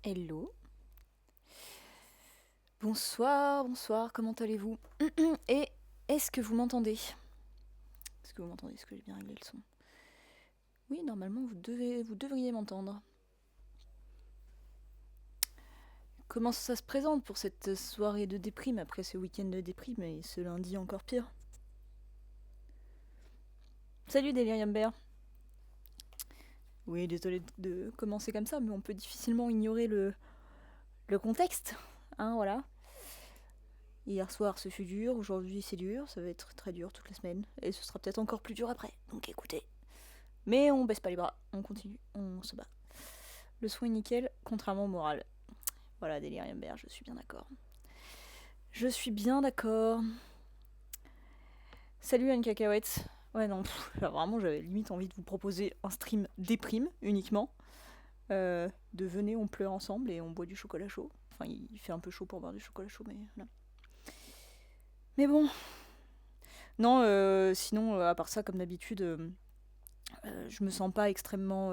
Hello. Bonsoir, bonsoir, comment allez-vous? Et est-ce que vous m'entendez? Est-ce que vous m'entendez? Est-ce que j'ai bien réglé le son? Oui, normalement, vous devriez m'entendre. Comment ça se présente pour cette soirée de déprime après ce week-end de déprime et ce lundi encore pire? Salut Delirium Bear. Oui, désolé de commencer comme ça, mais on peut difficilement ignorer le contexte. Hein, voilà. Hier soir, ce fut dur, aujourd'hui c'est dur, ça va être très dur toute la semaine, et ce sera peut-être encore plus dur après, donc écoutez. Mais on baisse pas les bras, on continue, on se bat. Le soin est nickel, contrairement au moral. Voilà, Delirium Bear, je suis bien d'accord. Je suis bien d'accord. Salut Anne Cacahuète. Ouais, non, là, vraiment, j'avais limite envie de vous proposer un stream déprime uniquement. De venez, on pleure ensemble et on boit du chocolat chaud. Enfin, il fait un peu chaud pour boire du chocolat chaud, mais voilà. Mais bon. Non, sinon, à part ça, comme d'habitude, je me sens pas extrêmement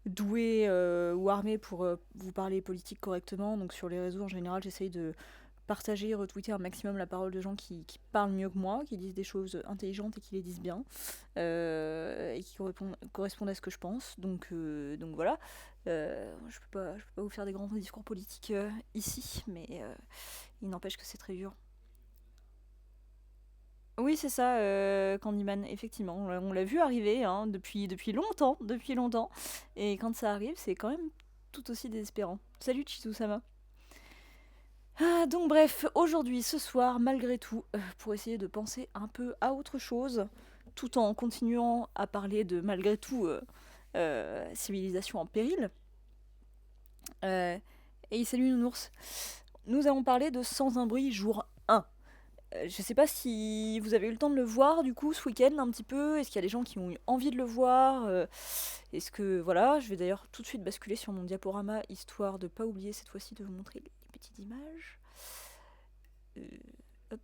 douée ou armée pour vous parler politique correctement. Donc sur les réseaux, en général, j'essaye de partager, retweeter un maximum la parole de gens qui parlent mieux que moi, qui disent des choses intelligentes et qui les disent bien, et qui correspondent à ce que je pense. Donc voilà. Je peux pas vous faire des grands discours politiques ici, mais il n'empêche que c'est très dur. Oui, c'est ça, Candyman, effectivement. On l'a vu arriver hein, depuis longtemps, depuis longtemps. Et quand ça arrive, c'est quand même tout aussi désespérant. Salut Chizu-sama. Ah, donc bref, aujourd'hui, ce soir, malgré tout, pour essayer de penser un peu à autre chose, tout en continuant à parler de, malgré tout, civilisation en péril. Et salut Nounours. Nous allons parler de Sans un bruit jour 1. Je sais pas si vous avez eu le temps de le voir du coup ce week-end un petit peu. Est-ce qu'il y a des gens qui ont eu envie de le voir Est-ce que voilà, je vais d'ailleurs tout de suite basculer sur mon diaporama histoire de pas oublier cette fois-ci de vous montrer les petites images. Hop,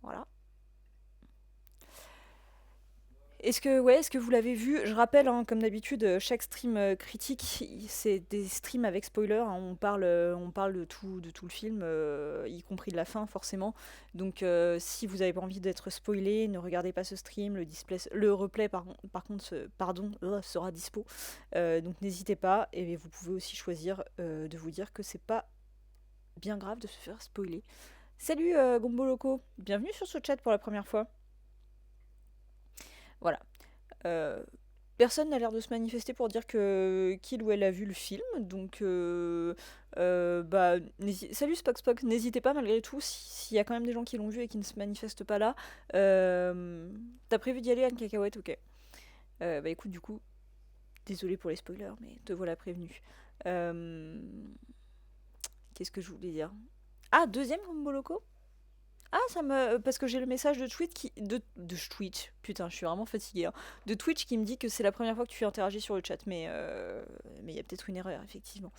voilà. Est-ce que vous l'avez vu? Je rappelle, hein, comme d'habitude, chaque stream critique, c'est des streams avec spoiler. Hein, on parle de tout le film, y compris de la fin, forcément. Donc, si vous n'avez pas envie d'être spoilé, ne regardez pas ce stream. Le replay, par contre, sera dispo. Donc, n'hésitez pas. Et vous pouvez aussi choisir de vous dire que c'est pas bien grave de se faire spoiler. Salut Gombo Loco, bienvenue sur ce chat pour la première fois. Voilà. Euh, Personne n'a l'air de se manifester pour dire que qu'il ou elle a vu le film, donc bah, salut Spock Spock, n'hésitez pas malgré tout, s'il y a quand même des gens qui l'ont vu et qui ne se manifestent pas là. T'as prévu d'y aller Anne Cacahuète, ok. Bah écoute, du coup, désolé pour les spoilers, mais te voilà prévenu. Qu'est-ce que je voulais dire? Ah, deuxième Combo Loco? Ah, parce que j'ai le message de Twitch de Twitch. Putain, je suis vraiment fatiguée. Hein. De Twitch qui me dit que c'est la première fois que tu interagis sur le chat. Mais il y a peut-être une erreur, effectivement.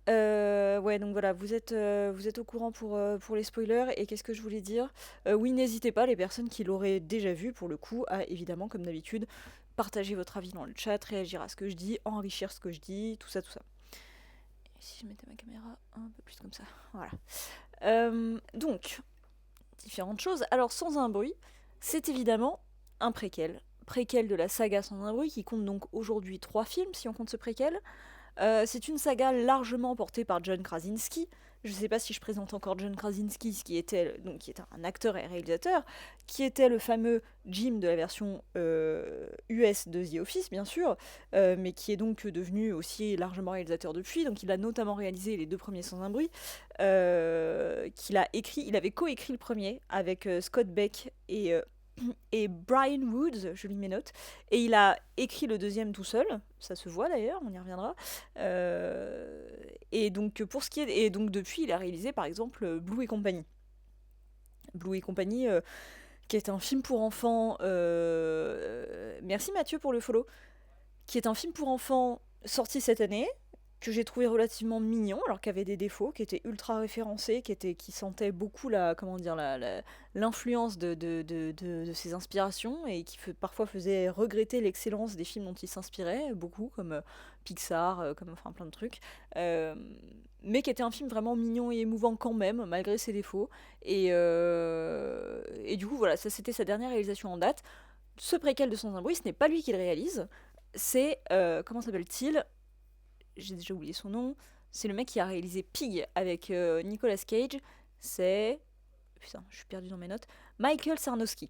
Ouais, donc voilà, vous êtes au courant pour les spoilers. Et qu'est-ce que je voulais dire? Oui, n'hésitez pas, les personnes qui l'auraient déjà vu, pour le coup, à évidemment, comme d'habitude, partager votre avis dans le chat, réagir à ce que je dis, enrichir ce que je dis, tout ça, tout ça. Et si je mettais ma caméra un peu plus comme ça, voilà. Donc, différentes choses. Alors, Sans un bruit, c'est évidemment un préquel. Préquel de la saga Sans un bruit, qui compte donc aujourd'hui 3 films, si on compte ce préquel. C'est une saga largement portée par John Krasinski. Je ne sais pas si je présente encore John Krasinski, qui était un acteur et réalisateur, qui était le fameux Jim de la version US de The Office, bien sûr, mais qui est donc devenu aussi largement réalisateur depuis. Donc il a notamment réalisé les 2 premiers Sans un bruit, qu'il a écrit. Il avait coécrit le premier avec Scott Beck et Brian Woods, je lis mes notes, et il a écrit le deuxième tout seul, ça se voit d'ailleurs, on y reviendra. Et donc pour ce qui est, et donc depuis, il a réalisé par exemple Blue et compagnie. Blue et compagnie, qui est un film pour enfants. Merci Mathieu pour le follow. Qui est un film pour enfants sorti cette année, que j'ai trouvé relativement mignon, alors qu'il avait des défauts, qui était ultra référencé, qui sentait beaucoup l'influence de ses inspirations, et qui parfois faisait regretter l'excellence des films dont il s'inspirait, beaucoup, comme Pixar, comme enfin plein de trucs. Mais qui était un film vraiment mignon et émouvant quand même, malgré ses défauts. Et du coup, voilà, ça c'était sa dernière réalisation en date. Ce préquel de Sans un bruit, ce n'est pas lui qui le réalise, c'est, comment s'appelle-t-il? J'ai déjà oublié son nom. C'est le mec qui a réalisé Pig avec Nicolas Cage. C'est... Putain, je suis perdue dans mes notes. Michael Sarnowski.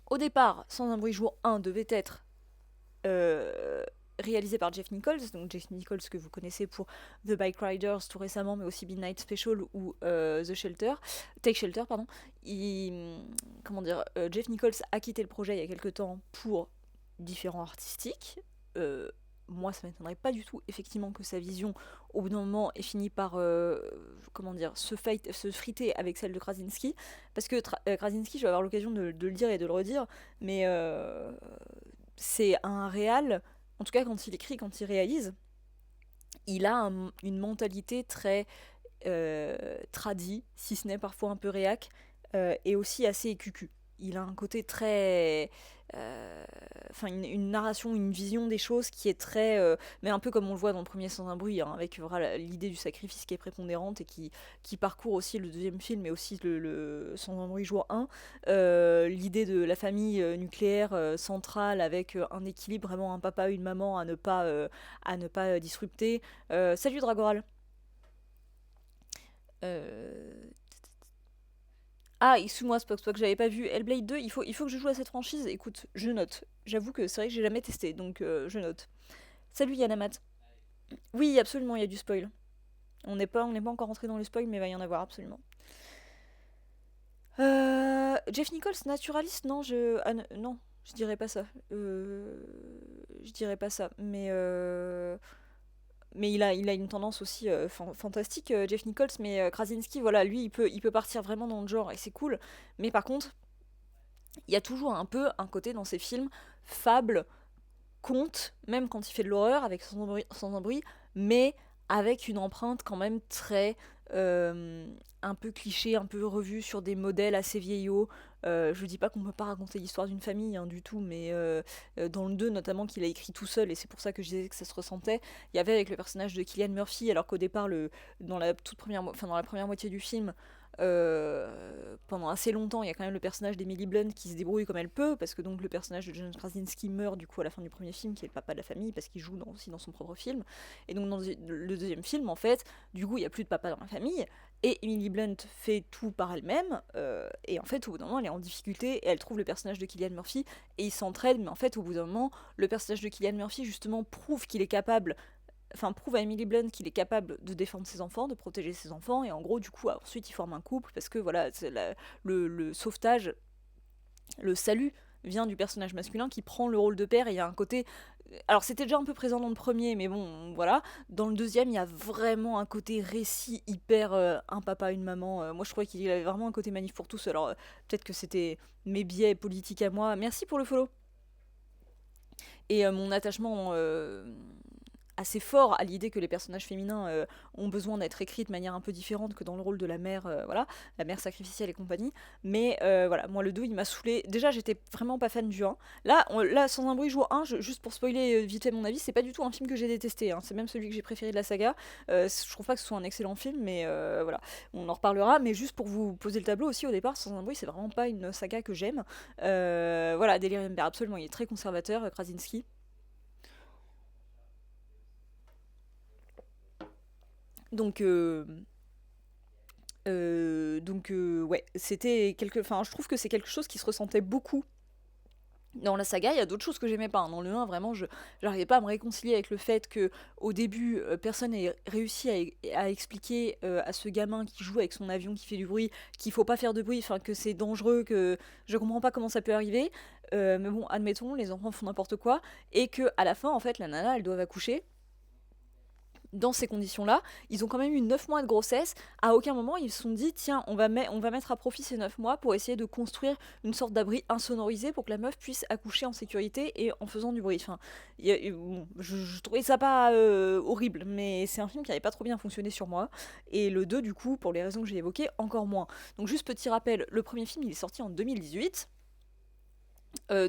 Au départ, Sans un bruit jour 1 devait être réalisé par Jeff Nichols, donc Jeff Nichols que vous connaissez pour The Bike Riders tout récemment, mais aussi Midnight Special ou The Shelter, Take Shelter, pardon. Comment dire, Jeff Nichols a quitté le projet il y a quelques temps pour différents artistiques. Moi, ça m'étonnerait pas du tout, effectivement, que sa vision, au bout d'un moment, ait fini par, comment dire, se friter avec celle de Krasinski. Parce que Krasinski, je vais avoir l'occasion de le dire et de le redire, mais c'est un réal, en tout cas quand il écrit, quand il réalise, il a une mentalité très tradie, si ce n'est parfois un peu réac, et aussi assez cucu. Il a un côté très... Enfin, une narration, une vision des choses qui est très... mais un peu comme on le voit dans le premier Sans un bruit, hein, avec voilà, l'idée du sacrifice qui est prépondérante et qui parcourt aussi le deuxième film, mais aussi le Sans un bruit jour 1. L'idée de la famille nucléaire centrale avec un équilibre, vraiment un papa, une maman à ne pas disrupter. Salut Dragoral. Euh, Ah, excuse-moi, Spock, que j'avais pas vu. Hellblade 2, il faut que je joue à cette franchise. Écoute, je note. J'avoue que c'est vrai que j'ai jamais testé, donc je note. Salut Yanamat. Oui, absolument, il y a du spoil. On n'est pas encore rentré dans le spoil, mais il va y en avoir absolument. Jeff Nichols, naturaliste, non, non, je dirais pas ça. Je dirais pas ça, mais il a une tendance aussi fantastique, Jeff Nichols, mais Krasinski, voilà, lui, il peut partir vraiment dans le genre, et c'est cool. Mais par contre, il y a toujours un peu un côté dans ses films, fable, conte, même quand il fait de l'horreur, avec sans un bruit, mais avec une empreinte quand même très... un peu cliché, un peu revu sur des modèles assez vieillots. Je dis pas qu'on peut pas raconter l'histoire d'une famille hein, du tout, mais dans le 2 notamment qu'il a écrit tout seul, et c'est pour ça que je disais que ça se ressentait, il y avait avec le personnage de Cillian Murphy, alors qu'au départ, dans la toute première, enfin, dans la première moitié du film, pendant assez longtemps, il y a quand même le personnage d'Emily Blunt qui se débrouille comme elle peut, parce que donc le personnage de John Krasinski meurt du coup à la fin du premier film, qui est le papa de la famille, parce qu'il joue aussi dans son propre film. Et donc dans le deuxième film, en fait, du coup, il n'y a plus de papa dans la famille, et Emily Blunt fait tout par elle-même, et en fait, au bout d'un moment, elle est en difficulté, et elle trouve le personnage de Cillian Murphy, et ils s'entraident, mais en fait, au bout d'un moment, le personnage de Cillian Murphy, justement, prouve qu'il est capable prouve à Emily Blunt qu'il est capable de défendre ses enfants, de protéger ses enfants, et en gros, du coup, ensuite, ils forment un couple, parce que voilà, le sauvetage, le salut vient du personnage masculin qui prend le rôle de père, et il y a un côté... Alors, c'était déjà un peu présent dans le premier, mais bon, voilà. Dans le deuxième, il y a vraiment un côté récit hyper un papa, une maman. Moi, je trouvais qu'il avait vraiment un côté manif pour tous, alors peut-être que c'était mes biais politiques à moi. Merci pour le follow. Et mon attachement assez fort à l'idée que les personnages féminins ont besoin d'être écrits de manière un peu différente que dans le rôle de la mère, voilà, la mère sacrificielle et compagnie. Mais voilà, moi le 2 il m'a saoulé. Déjà j'étais vraiment pas fan du 1. Là Sans un bruit jour 1, juste pour spoiler vite fait mon avis, c'est pas du tout un film que j'ai détesté, hein. C'est même celui que j'ai préféré de la saga. Je trouve pas que ce soit un excellent film, mais voilà, on en reparlera. Mais juste pour vous poser le tableau aussi au départ, Sans un bruit c'est vraiment pas une saga que j'aime. Voilà, Delirium Bear, absolument, il est très conservateur, Krasinski. Donc, ouais, c'était quelque... Enfin, je trouve que c'est quelque chose qui se ressentait beaucoup dans la saga. Il y a d'autres choses que j'aimais pas, hein. Dans le 1, vraiment, j'arrivais pas à me réconcilier avec le fait que au début, personne n'ait réussi à expliquer à ce gamin qui joue avec son avion qui fait du bruit qu'il faut pas faire de bruit, enfin que c'est dangereux, que je comprends pas comment ça peut arriver. Mais bon, admettons, les enfants font n'importe quoi, et que à la fin, en fait, la nana, elle doit accoucher dans ces conditions-là. Ils ont quand même eu 9 mois de grossesse. À aucun moment, ils se sont dit, tiens, on va mettre à profit ces 9 mois pour essayer de construire une sorte d'abri insonorisé pour que la meuf puisse accoucher en sécurité et en faisant du bruit. Enfin, bon, je trouvais ça pas horrible, mais c'est un film qui n'avait pas trop bien fonctionné sur moi. Et le 2, du coup, pour les raisons que j'ai évoquées, encore moins. Donc juste petit rappel, le premier film, il est sorti en 2018.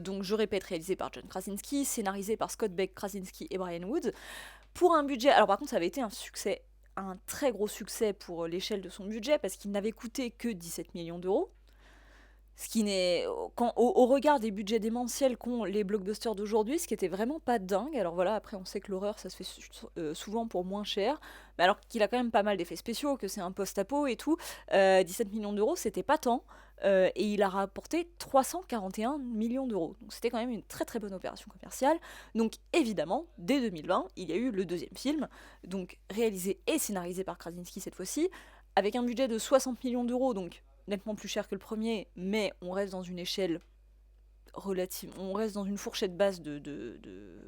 Donc je répète, réalisé par John Krasinski, scénarisé par Scott Beck, Krasinski et Brian Wood. Pour un budget, alors par contre ça avait été un succès, un très gros succès pour l'échelle de son budget, parce qu'il n'avait coûté que 17 millions d'euros, Ce qui n'est au regard des budgets démentiels qu'ont les blockbusters d'aujourd'hui, ce qui était vraiment pas dingue. Alors voilà, après on sait que l'horreur ça se fait souvent pour moins cher, mais alors qu'il a quand même pas mal d'effets spéciaux, que c'est un post-apo et tout. 17 millions d'euros, c'était pas tant. Et il a rapporté 341 millions d'euros. Donc c'était quand même une très très bonne opération commerciale. Donc évidemment, dès 2020, il y a eu le deuxième film, donc réalisé et scénarisé par Krasinski cette fois-ci, avec un budget de 60 millions d'euros, donc nettement plus cher que le premier, mais on reste dans une échelle relative, on reste dans une fourchette basse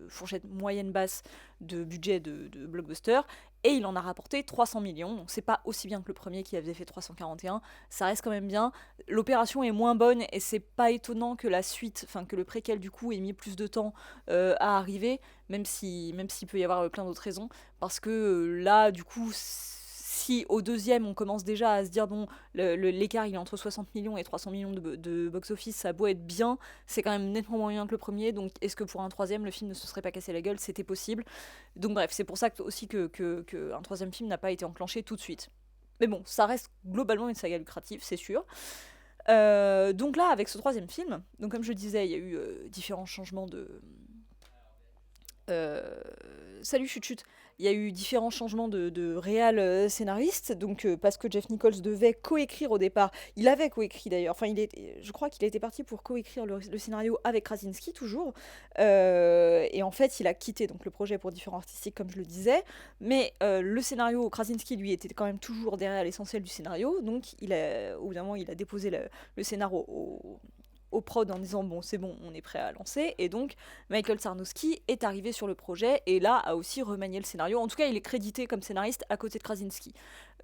fourchette moyenne basse de budget de blockbuster, et il en a rapporté 300 millions, donc c'est pas aussi bien que le premier qui avait fait 341, ça reste quand même bien. L'opération est moins bonne et c'est pas étonnant que la suite, enfin que le préquel du coup ait mis plus de temps à arriver, même s'il peut y avoir plein d'autres raisons, parce que là du coup si au deuxième on commence déjà à se dire bon l'écart il est entre 60 millions et 300 millions de box-office, ça a beau être bien, c'est quand même nettement moins bien que le premier, donc est-ce que pour un troisième le film ne se serait pas cassé la gueule? C'était possible. Donc bref, c'est pour ça aussi que un troisième film n'a pas été enclenché tout de suite. Mais bon, ça reste globalement une saga lucrative, c'est sûr. Donc là, avec ce troisième film, donc comme je disais, il y a eu différents changements de... Salut chut chut. Il y a eu différents changements de réal scénariste, donc parce que Jeff Nichols devait coécrire au départ. Il avait coécrit d'ailleurs, enfin je crois qu'il était parti pour coécrire le scénario avec Krasinski toujours. Et en fait il a quitté donc le projet pour différents artistiques comme je le disais, mais le scénario, Krasinski lui était quand même toujours derrière l'essentiel du scénario, donc au bout d'un moment il a déposé le scénario au prod en disant bon c'est bon on est prêt à lancer, et donc Michael Sarnowski est arrivé sur le projet et là a aussi remanié le scénario. En tout cas il est crédité comme scénariste à côté de Krasinski,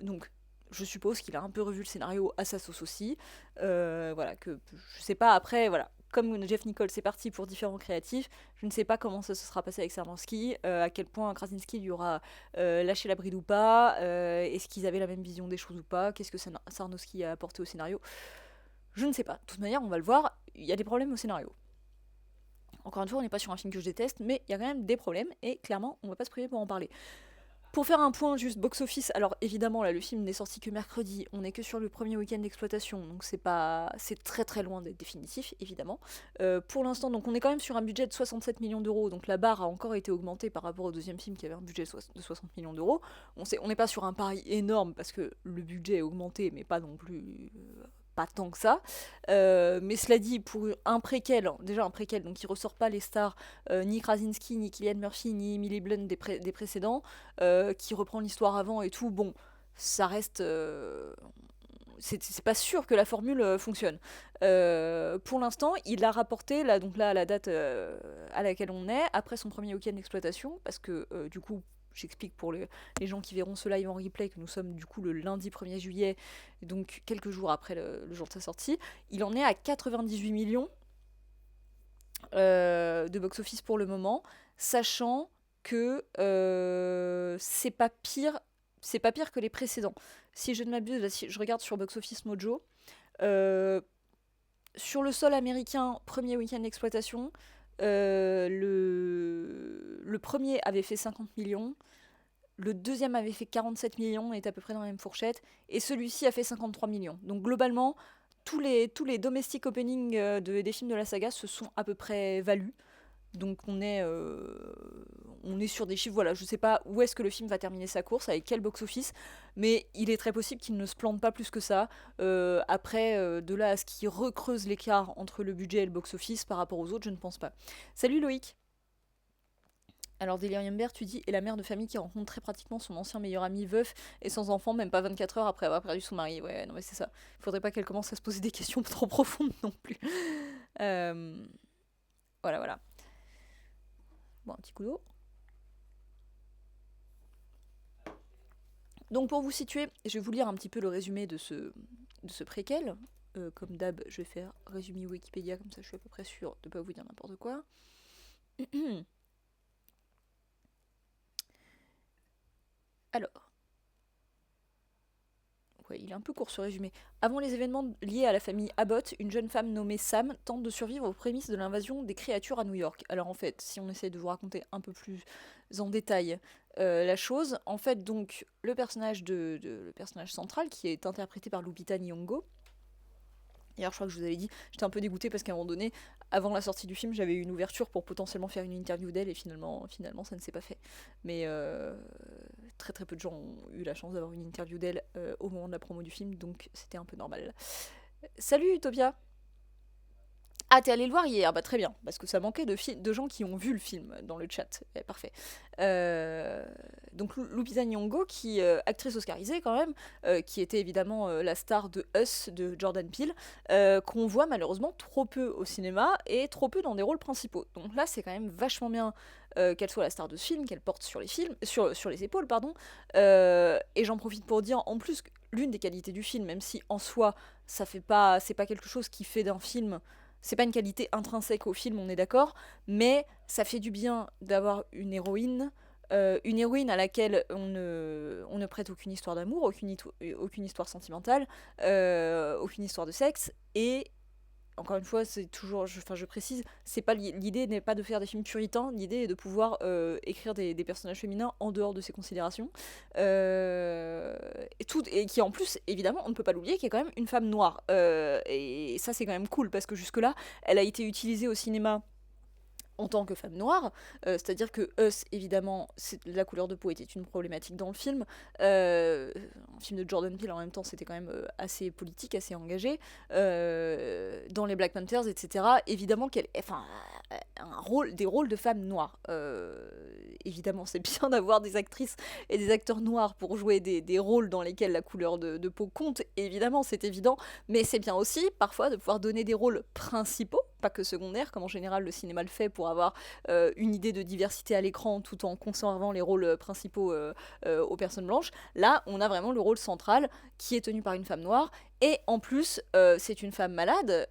donc je suppose qu'il a un peu revu le scénario à sa sauce aussi. Voilà, que je sais pas après, voilà, comme Jeff Nichols est parti pour différents créatifs, je ne sais pas comment ça se sera passé avec Sarnowski, à quel point Krasinski lui aura lâché la bride ou pas, est-ce qu'ils avaient la même vision des choses ou pas, qu'est-ce que Sarnowski a apporté au scénario, je ne sais pas. De toute manière, on va le voir, il y a des problèmes au scénario. Encore une fois, on n'est pas sur un film que je déteste, mais il y a quand même des problèmes, et clairement, on va pas se priver pour en parler. Pour faire un point juste box-office, alors évidemment, là, le film n'est sorti que mercredi, on n'est que sur le premier week-end d'exploitation, donc c'est très très loin d'être définitif, évidemment. Pour l'instant, donc on est quand même sur un budget de 67 millions d'euros, donc la barre a encore été augmentée par rapport au deuxième film qui avait un budget de 60 millions d'euros. On n'est pas sur un pari énorme, parce que le budget est augmenté, mais pas non plus... pas tant que ça. Mais cela dit, pour un préquel, déjà un préquel, donc qui ressort pas les stars, ni Krasinski, ni Cillian Murphy, ni Emily Blunt des précédents, qui reprend l'histoire avant et tout, bon, ça reste... c'est pas sûr que la formule fonctionne. Pour l'instant, il a rapporté, là, donc là, à la date à laquelle on est, après son premier week-end d'exploitation, parce que du coup, j'explique pour les gens qui verront ce live en replay que nous sommes du coup le lundi 1er juillet, donc quelques jours après le jour de sa sortie, il en est à 98 millions de box-office pour le moment, sachant que c'est pas pire que les précédents. Si je ne m'abuse, là, si je regarde sur Box Office Mojo, euh, sur le sol américain, premier week-end d'exploitation, le premier avait fait 50 millions, le deuxième avait fait 47 millions, est à peu près dans la même fourchette, et celui-ci a fait 53 millions. Donc globalement, tous les domestic openings des films de la saga se sont à peu près valus. Donc on est sur des chiffres, voilà, je sais pas où est-ce que le film va terminer sa course, avec quel box-office, mais il est très possible qu'il ne se plante pas plus que ça. Après, de là à ce qu'il recreuse l'écart entre le budget et le box-office par rapport aux autres, je ne pense pas. Salut Loïc. Alors Delirium Bear, tu dis, et la mère de famille qui rencontre très pratiquement son ancien meilleur ami veuf et sans enfant, même pas 24 heures après avoir perdu son mari. Ouais, non mais c'est ça. Il faudrait pas qu'elle commence à se poser des questions trop profondes non plus. Euh, Voilà, voilà. Bon, un petit coup d'eau. Donc pour vous situer, je vais vous lire un petit peu le résumé de ce préquel. Comme d'hab, je vais faire résumé Wikipédia, comme ça je suis à peu près sûre de ne pas vous dire n'importe quoi. Alors, ouais, il est un peu court ce résumé. Avant les événements liés à la famille Abbott, une jeune femme nommée Sam tente de survivre aux prémices de l'invasion des créatures à New York. Alors en fait, si on essaie de vous raconter un peu plus en détail la chose, en fait donc le personnage le personnage central qui est interprété par Lupita Nyong'o, D'ailleurs, je crois que je vous avais dit, j'étais un peu dégoûtée parce qu'à un moment donné, avant la sortie du film, j'avais eu une ouverture pour potentiellement faire une interview d'elle et finalement ça ne s'est pas fait. Mais très très peu de gens ont eu la chance d'avoir une interview d'elle au moment de la promo du film, donc c'était un peu normal. Salut Utopia. Ah, t'es allé le voir hier? Bah très bien, parce que ça manquait de gens qui ont vu le film dans le chat. Parfait. Euh, donc Lupita Nyong'o, qui actrice oscarisée quand même, qui était évidemment la star de Us de Jordan Peele, qu'on voit malheureusement trop peu au cinéma et trop peu dans des rôles principaux. Donc là, c'est quand même vachement bien qu'elle soit la star de ce film, qu'elle porte sur les films, sur les épaules, pardon. Et j'en profite pour dire en plus que l'une des qualités du film, même si en soi ça fait pas, c'est pas quelque chose qui fait d'un film, c'est pas une qualité intrinsèque au film, on est d'accord, mais ça fait du bien d'avoir une héroïne à laquelle on ne prête aucune histoire d'amour, aucune histoire sentimentale, aucune histoire de sexe, et encore une fois, c'est toujours, je précise, c'est pas l'idée n'est pas de faire des films puritains, l'idée est de pouvoir écrire des personnages féminins en dehors de ces considérations, et qui en plus, évidemment, on ne peut pas l'oublier, qui est quand même une femme noire, et ça c'est quand même cool parce que jusque là, elle a été utilisée au cinéma en tant que femme noire, c'est-à-dire que Us, évidemment, la couleur de peau était une problématique dans le film. Un film de Jordan Peele en même temps, c'était quand même assez politique, assez engagé. Dans les Black Panthers, etc. Évidemment enfin, des rôles de femmes noires. Évidemment, c'est bien d'avoir des actrices et des acteurs noirs pour jouer des rôles dans lesquels la couleur de peau compte. Évidemment, c'est évident, mais c'est bien aussi parfois de pouvoir donner des rôles principaux, pas que secondaires, comme en général le cinéma le fait pour avoir une idée de diversité à l'écran tout en conservant les rôles principaux aux personnes blanches. Là, on a vraiment le rôle central qui est tenu par une femme noire. Et en plus, c'est une femme malade,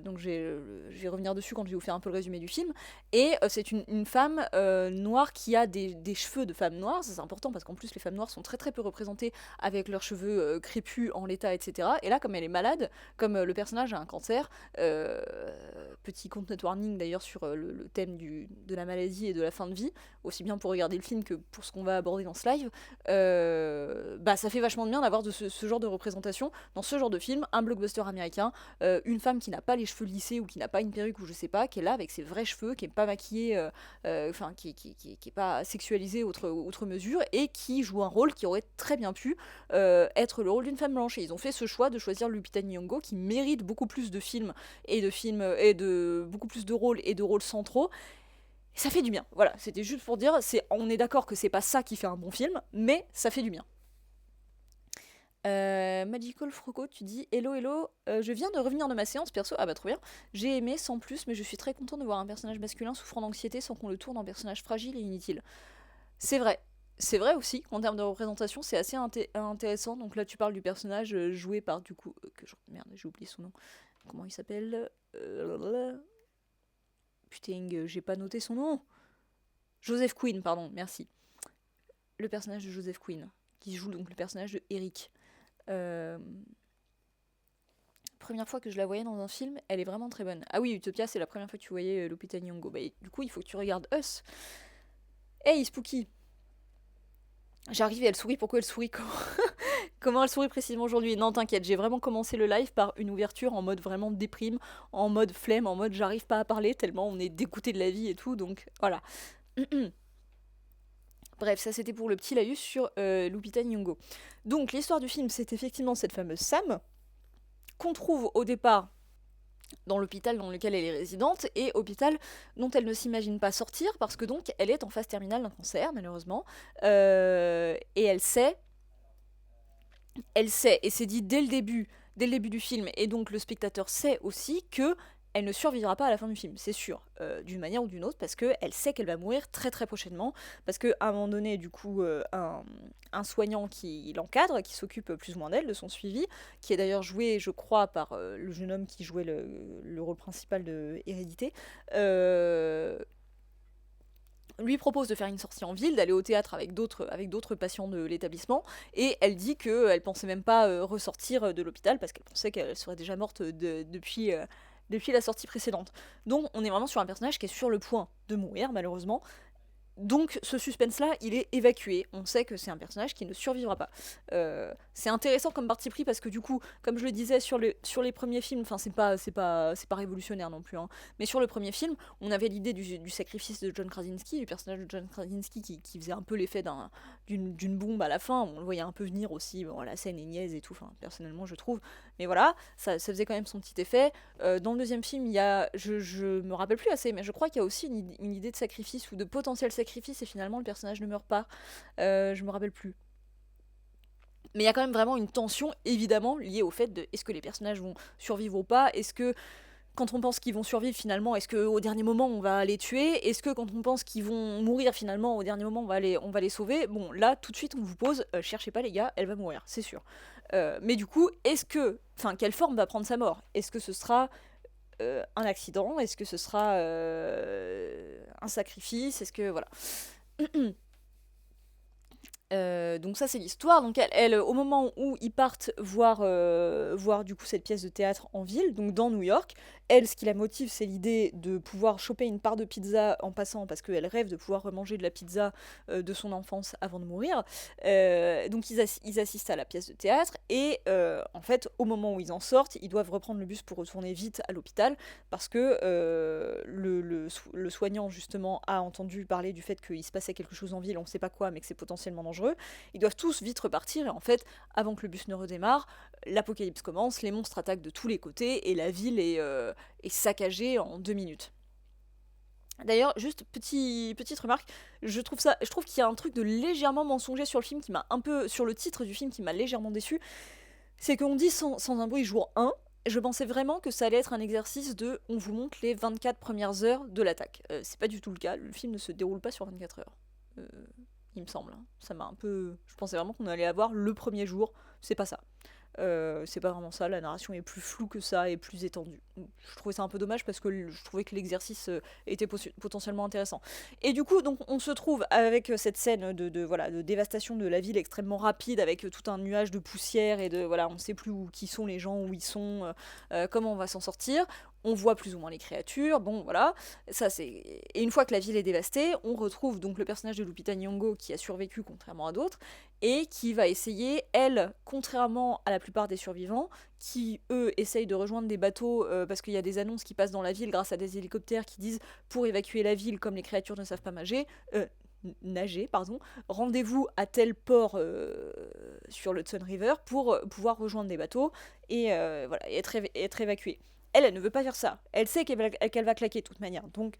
donc je vais revenir dessus quand je vais vous faire un peu le résumé du film. Et c'est une femme noire qui a des cheveux de femme noire, ça c'est important parce qu'en plus les femmes noires sont très très peu représentées avec leurs cheveux crépus en l'état, etc. Et là, comme elle est malade, comme le personnage a un cancer, petit content warning d'ailleurs sur le thème de la maladie et de la fin de vie, aussi bien pour regarder le film que pour ce qu'on va aborder dans ce live, bah ça fait vachement de bien d'avoir ce genre de représentation dans ce genre de film, un blockbuster américain, une femme qui n'a pas les cheveux lissés ou qui n'a pas une perruque ou je sais pas, qui est là avec ses vrais cheveux, qui est pas maquillée, enfin qui est pas sexualisée outre mesure et qui joue un rôle qui aurait très bien pu être le rôle d'une femme blanche. Et ils ont fait ce choix de choisir Lupita Nyong'o qui mérite beaucoup plus de films et de beaucoup plus de rôles et de rôles centraux. Et ça fait du bien. Voilà, c'était juste pour dire, on est d'accord que c'est pas ça qui fait un bon film, mais ça fait du bien. Magical Froco, tu dis hello hello, je viens de revenir de ma séance perso, ah bah trop bien, j'ai aimé sans plus, mais je suis très content de voir un personnage masculin souffrant d'anxiété sans qu'on le tourne en personnage fragile et inutile. C'est vrai, c'est vrai aussi qu'en termes de représentation c'est assez intéressant, donc là tu parles du personnage joué par du coup, merde j'ai oublié son nom, comment il s'appelle, putain j'ai pas noté son nom, Joseph Quinn, pardon, merci, le personnage de Joseph Quinn, qui joue donc le personnage de Eric. Première fois que je la voyais dans un film, elle est vraiment très bonne. Ah oui, Utopia, c'est la première fois que tu voyais Lupita Nyong'o. Bah, du coup, il faut que tu regardes Us. Hey, Spooky. J'arrive et elle sourit. Pourquoi elle sourit? Comment elle sourit précisément aujourd'hui? Non, t'inquiète, j'ai vraiment commencé le live par une ouverture en mode vraiment déprime, en mode flemme, en mode j'arrive pas à parler tellement on est dégoûté de la vie et tout, donc voilà. Bref, ça c'était pour le petit laïus sur Lupita Nyong'o. Donc l'histoire du film, c'est effectivement cette fameuse Sam, qu'on trouve au départ dans l'hôpital dans lequel elle est résidente, et hôpital dont elle ne s'imagine pas sortir, parce que donc elle est en phase terminale d'un cancer, malheureusement, et elle sait, et c'est dit dès le début du film, et donc le spectateur sait aussi que elle ne survivra pas à la fin du film, c'est sûr, d'une manière ou d'une autre, parce qu'elle sait qu'elle va mourir très très prochainement, parce qu'à un moment donné, du coup, un soignant qui l'encadre, qui s'occupe plus ou moins d'elle, de son suivi, qui est d'ailleurs joué, je crois, par le jeune homme qui jouait le rôle principal de Hérédité, lui propose de faire une sortie en ville, d'aller au théâtre avec d'autres patients de l'établissement, et elle dit qu'elle pensait même pas ressortir de l'hôpital, parce qu'elle pensait qu'elle serait déjà morte depuis la sortie précédente. Donc on est vraiment sur un personnage qui est sur le point de mourir, malheureusement, Donc ce suspense-là, il est évacué. On sait que c'est un personnage qui ne survivra pas. C'est intéressant comme parti pris parce que du coup, comme je le disais sur les premiers films, enfin c'est pas révolutionnaire non plus, hein, mais sur le premier film, on avait l'idée du sacrifice de John Krasinski, du personnage de John Krasinski qui faisait un peu l'effet d'une bombe à la fin. On le voyait un peu venir aussi. Bon, la scène est niaise et tout. Enfin, personnellement, je trouve. Mais voilà, ça faisait quand même son petit effet. Dans le deuxième film, il y a, je me rappelle plus assez, mais je crois qu'il y a aussi une idée de sacrifice ou de potentiel sacrifice et finalement le personnage ne meurt pas. Je me rappelle plus. Mais il y a quand même vraiment une tension, évidemment, liée au fait de est-ce que les personnages vont survivre ou pas. Est-ce que quand on pense qu'ils vont survivre finalement, est-ce qu'au dernier moment on va les tuer? Est-ce que quand on pense qu'ils vont mourir finalement, au dernier moment on va les sauver? Bon, là tout de suite on vous pose, cherchez pas les gars, elle va mourir, c'est sûr. Mais du coup, quelle forme va prendre sa mort? Est-ce que ce sera un accident? Est-ce que ce sera un sacrifice? Est-ce que voilà. Donc ça c'est l'histoire. Donc au moment où ils partent voir du coup cette pièce de théâtre en ville, donc dans New York, elle, ce qui la motive, c'est l'idée de pouvoir choper une part de pizza en passant, parce qu'elle rêve de pouvoir remanger de la pizza de son enfance avant de mourir. Donc ils assistent à la pièce de théâtre et en fait au moment où ils en sortent, ils doivent reprendre le bus pour retourner vite à l'hôpital parce que le soignant justement a entendu parler du fait qu'il se passait quelque chose en ville, on ne sait pas quoi, mais que c'est potentiellement dangereux. Ils doivent tous vite repartir et en fait, avant que le bus ne redémarre, l'apocalypse commence, les monstres attaquent de tous les côtés et la ville est saccagée en 2 minutes. D'ailleurs, juste petite remarque, je trouve qu'il y a un truc de légèrement mensonger sur le film qui m'a un peu, sur le titre du film qui m'a légèrement déçu, c'est qu'on dit sans un bruit jour 1. Je pensais vraiment que ça allait être un exercice de on vous montre les 24 premières heures de l'attaque. C'est pas du tout le cas, le film ne se déroule pas sur 24 heures. Euh, il me semble, hein. Ça m'a un peu. Je pensais vraiment qu'on allait avoir le premier jour, c'est pas ça. C'est pas vraiment ça, la narration est plus floue que ça et plus étendue. Je trouvais ça un peu dommage parce que je trouvais que l'exercice était potentiellement intéressant. Et du coup, donc, on se trouve avec cette scène voilà, de dévastation de la ville extrêmement rapide avec tout un nuage de poussière et de voilà, on sait plus qui sont les gens, où ils sont, comment on va s'en sortir. On voit plus ou moins les créatures, bon voilà, ça c'est. Et une fois que la ville est dévastée, on retrouve donc le personnage de Lupita Nyong'o qui a survécu contrairement à d'autres et qui va essayer, elle, contrairement à la plupart des survivants, qui eux essayent de rejoindre des bateaux parce qu'il y a des annonces qui passent dans la ville grâce à des hélicoptères qui disent pour évacuer la ville comme les créatures ne savent pas nager, pardon, rendez-vous à tel port sur le Hudson River pour pouvoir rejoindre des bateaux et voilà, être évacuée. Elle ne veut pas faire ça. Elle sait qu'elle va claquer de toute manière. Donc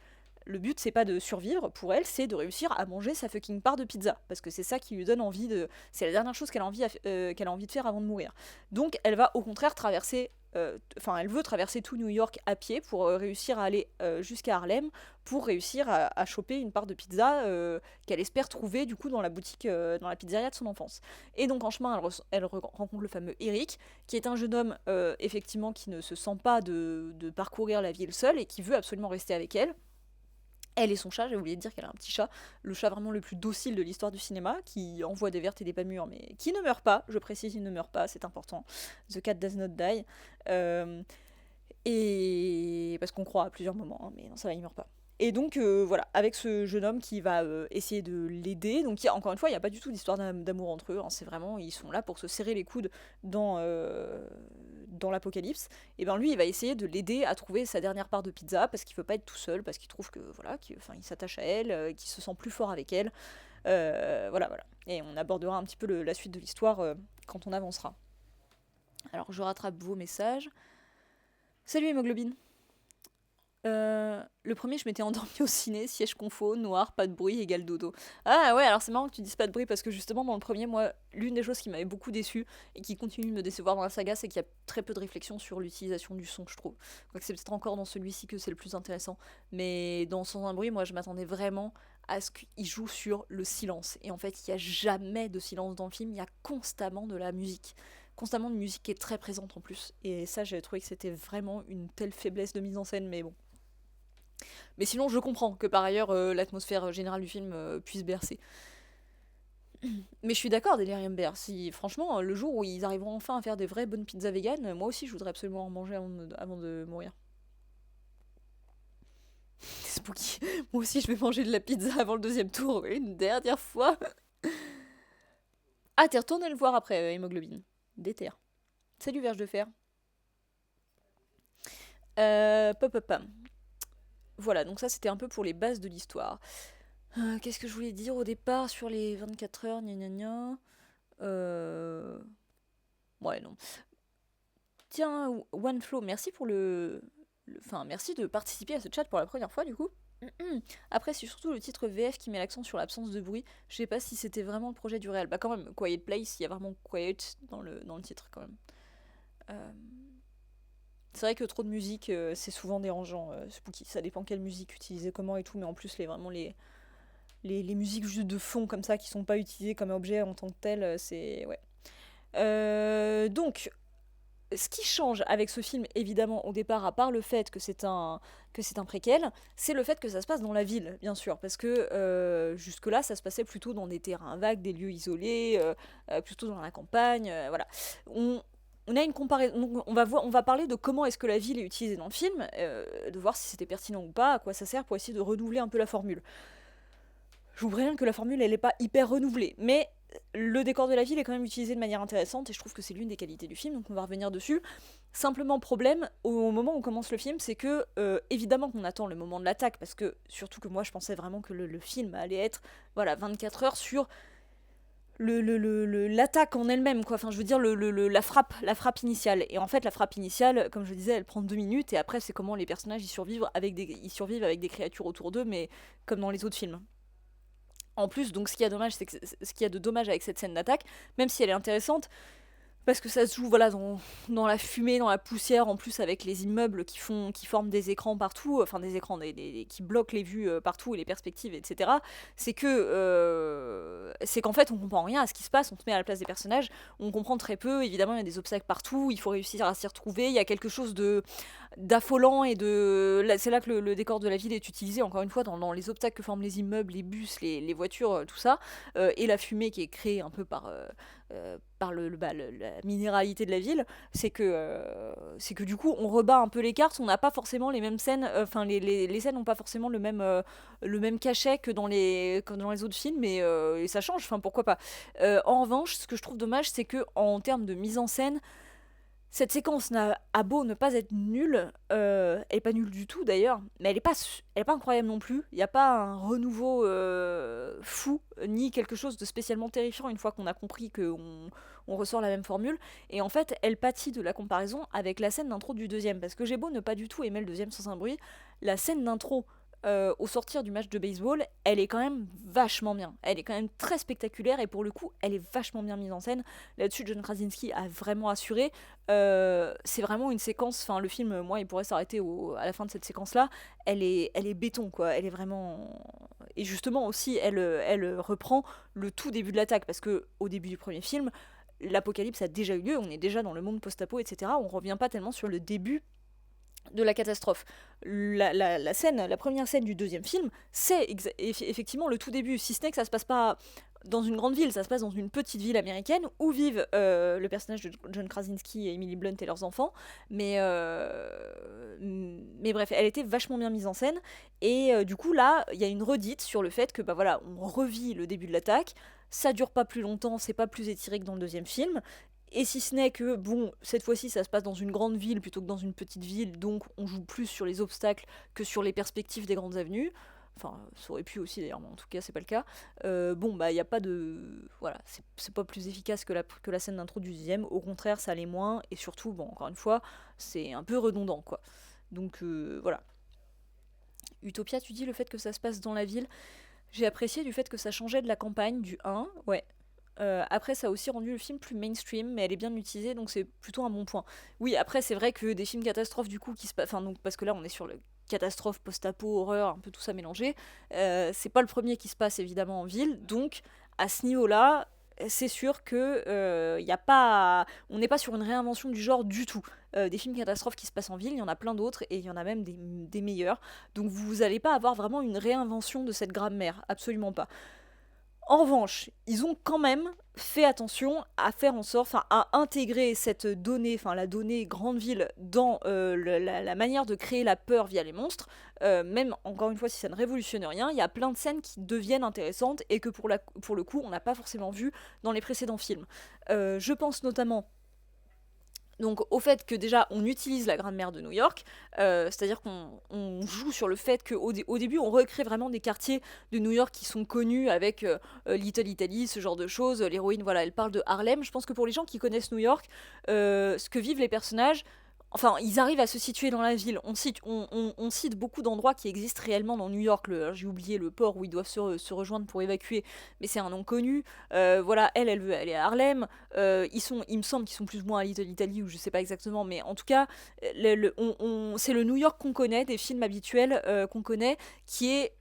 le but, c'est pas de survivre pour elle, c'est de réussir à manger sa fucking part de pizza. Parce que c'est ça qui lui donne envie de. C'est la dernière chose qu'elle a envie de faire avant de mourir. Donc elle va au contraire traverser. Enfin, elle veut traverser tout New York à pied pour réussir à aller jusqu'à Harlem pour réussir à choper une part de pizza qu'elle espère trouver du coup dans la boutique, dans la pizzeria de son enfance. Et donc en chemin, elle rencontre le fameux Eric, qui est un jeune homme effectivement qui ne se sent pas de parcourir la ville seul et qui veut absolument rester avec elle. Elle et son chat, j'ai oublié de dire qu'elle a un petit chat, le chat vraiment le plus docile de l'histoire du cinéma, qui envoie des vertes et des pas mûres, mais qui ne meurt pas, je précise, il ne meurt pas, c'est important. The cat does not die. Euh, et parce qu'on croit à plusieurs moments, hein, mais non, ça va, il meurt pas. Et donc voilà, avec ce jeune homme qui va essayer de l'aider, donc encore une fois, il n'y a pas du tout d'histoire d'amour entre eux, hein, c'est vraiment, ils sont là pour se serrer les coudes dans l'apocalypse. Et ben lui, il va essayer de l'aider à trouver sa dernière part de pizza, parce qu'il veut pas être tout seul, parce qu'il trouve que, voilà, il s'attache à elle, qu'il se sent plus fort avec elle. Voilà, voilà. Et on abordera un petit peu la suite de l'histoire quand on avancera. Alors je rattrape vos messages. Salut hémoglobine. Le premier, je m'étais endormie au ciné, siège confo, noir, pas de bruit, égale dodo. Ah ouais, alors c'est marrant que tu dises pas de bruit parce que justement, dans le premier, moi, l'une des choses qui m'avait beaucoup déçue et qui continue de me décevoir dans la saga, c'est qu'il y a très peu de réflexion sur l'utilisation du son, je trouve. Quoique c'est peut-être encore dans celui-ci que c'est le plus intéressant. Mais dans Sans un bruit, moi, je m'attendais vraiment à ce qu'il joue sur le silence. Et en fait, il n'y a jamais de silence dans le film, il y a constamment de la musique. Constamment de musique qui est très présente en plus. Et ça, j'avais trouvé que c'était vraiment une telle faiblesse de mise en scène, mais bon. Mais sinon, je comprends que par ailleurs, l'atmosphère générale du film puisse bercer. Mais je suis d'accord, Delirium Bear. Si, franchement, le jour où ils arriveront enfin à faire des vraies bonnes pizzas véganes, moi aussi, je voudrais absolument en manger avant de mourir. Spooky. Moi aussi, je vais manger de la pizza avant le deuxième tour, une dernière fois. Ah, t'es retourné le voir après, Hémoglobine. Déter. Salut, Verge de Fer. Pop, pop, pam. Voilà, donc ça, c'était un peu pour les bases de l'histoire. Qu'est-ce que je voulais dire au départ sur les 24 heures, gna gna gna. Ouais, non. Tiens, OneFlow, merci pour Enfin, merci de participer à ce chat pour la première fois, du coup. Après, c'est surtout le titre VF qui met l'accent sur l'absence de bruit. Je sais pas si c'était vraiment le projet du réel. Bah quand même, Quiet Place, il y a vraiment Quiet dans le titre quand même. Euh, C'est vrai que trop de musique, c'est souvent dérangeant, Spooky. Ça dépend quelle musique utiliser comment et tout, mais en plus, vraiment les musiques juste de fond comme ça qui sont pas utilisées comme objet en tant que tel, c'est. Ouais. Donc, ce qui change avec ce film, évidemment, au départ, à part le fait que c'est un préquel, c'est le fait que ça se passe dans la ville, bien sûr, parce que jusque-là, ça se passait plutôt dans des terrains vagues, des lieux isolés, plutôt dans la campagne, voilà. On a une comparaison, donc on va parler de comment est-ce que la ville est utilisée dans le film, de voir si c'était pertinent ou pas, à quoi ça sert pour essayer de renouveler un peu la formule. Je vous préviens que la formule, elle n'est pas hyper renouvelée, mais le décor de la ville est quand même utilisé de manière intéressante et je trouve que c'est l'une des qualités du film, donc on va revenir dessus. Simplement, problème, au moment où commence le film, c'est que, évidemment qu'on attend le moment de l'attaque, parce que, surtout que moi je pensais vraiment que le film allait être, voilà, 24 heures sur l'attaque en elle-même, quoi. Enfin, je veux dire, la frappe initiale. Et en fait, la frappe initiale, comme je disais, elle prend 2 minutes, et après, c'est comment les personnages ils survivent avec des créatures autour d'eux, mais comme dans les autres films. En plus, donc ce qui y a de dommage avec cette scène d'attaque, même si elle est intéressante, parce que ça se joue voilà dans la fumée, dans la poussière, en plus avec les immeubles qui forment des écrans partout, enfin des écrans qui bloquent les vues partout et les perspectives, etc. C'est qu'en fait on comprend rien à ce qui se passe, on se met à la place des personnages, on comprend très peu, évidemment il y a des obstacles partout, il faut réussir à s'y retrouver, il y a quelque chose d'affolant c'est là que le décor de la ville est utilisé encore une fois dans les obstacles que forment les immeubles, les bus, les voitures, tout ça, et la fumée qui est créée un peu par la minéralité de la ville, c'est que du coup on rebat un peu les cartes, on n'a pas forcément les mêmes scènes, enfin les scènes n'ont pas forcément le même cachet que dans les autres films, et ça change, enfin pourquoi pas. En revanche, ce que je trouve dommage, c'est que en termes de mise en scène, cette séquence a beau ne pas être nulle, elle est pas nulle du tout d'ailleurs, mais elle est pas incroyable non plus. Il n'y a pas un renouveau fou, ni quelque chose de spécialement terrifiant une fois qu'on a compris qu'on ressort la même formule. Et en fait, elle pâtit de la comparaison avec la scène d'intro du deuxième, parce que j'ai beau ne pas du tout aimer le deuxième sans un bruit, la scène d'intro au sortir du match de baseball, elle est quand même vachement bien. Elle est quand même très spectaculaire et pour le coup, elle est vachement bien mise en scène. Là-dessus, John Krasinski a vraiment assuré. C'est vraiment une séquence. Enfin, le film, moi, il pourrait s'arrêter à la fin de cette séquence-là. Elle est béton, quoi. Elle est vraiment. Et justement aussi, elle reprend le tout début de l'attaque parce que au début du premier film, l'apocalypse a déjà eu lieu. On est déjà dans le monde post-apo, etc. On revient pas tellement sur le début de la catastrophe. La première scène du deuxième film, c'est effectivement le tout début, si ce n'est que ça se passe pas dans une grande ville, ça se passe dans une petite ville américaine où vivent le personnage de John Krasinski et Emily Blunt et leurs enfants. Mais bref, elle était vachement bien mise en scène. Et du coup, là, il y a une redite sur le fait que, bah voilà, on revit le début de l'attaque. Ça dure pas plus longtemps, c'est pas plus étiré que dans le deuxième film. Et si ce n'est que, bon, cette fois-ci, ça se passe dans une grande ville plutôt que dans une petite ville, donc on joue plus sur les obstacles que sur les perspectives des grandes avenues. Enfin, ça aurait pu aussi d'ailleurs, mais en tout cas, c'est pas le cas. Bon, bah, il n'y a pas de. Voilà, c'est pas plus efficace que la scène d'intro du deuxième. Au contraire, ça l'est moins, et surtout, bon, encore une fois, c'est un peu redondant, quoi. Donc, voilà. Utopia, tu dis le fait que ça se passe dans la ville. J'ai apprécié du fait que ça changeait de la campagne, du 1, ouais. Après, ça a aussi rendu le film plus mainstream, mais elle est bien utilisée, donc c'est plutôt un bon point. Oui, après, c'est vrai que des films catastrophes, du coup, qui se passent. Enfin, donc, parce que là, on est sur le catastrophe, post-apo, horreur, un peu tout ça mélangé. C'est pas le premier qui se passe évidemment en ville, donc à ce niveau-là, c'est sûr que y a pas, on n'est pas sur une réinvention du genre du tout. Des films catastrophes qui se passent en ville, il y en a plein d'autres et il y en a même des meilleurs. Donc vous allez pas avoir vraiment une réinvention de cette grammaire, absolument pas. En revanche, ils ont quand même fait attention à faire en sorte, enfin à intégrer cette donnée, enfin la donnée grande ville dans la manière de créer la peur via les monstres. Même encore une fois, si ça ne révolutionne rien, il y a plein de scènes qui deviennent intéressantes et que pour le coup, on n'a pas forcément vu dans les précédents films. Je pense notamment donc au fait que déjà on utilise la grammaire de New York, c'est-à-dire qu'on joue sur le fait qu'au début on recrée vraiment des quartiers de New York qui sont connus avec Little Italy, ce genre de choses. L'héroïne, voilà, elle parle de Harlem. Je pense que pour les gens qui connaissent New York, ce que vivent les personnages, enfin ils arrivent à se situer dans la ville. On cite beaucoup d'endroits qui existent réellement dans New York. J'ai oublié le port où ils doivent se rejoindre pour évacuer, mais c'est un nom connu. Voilà, elle veut aller à Harlem. Il me semble qu'ils sont plus ou moins à Little Italy, ou je sais pas exactement, mais en tout cas, c'est le New York qu'on connaît, des films habituels qu'on connaît, qui est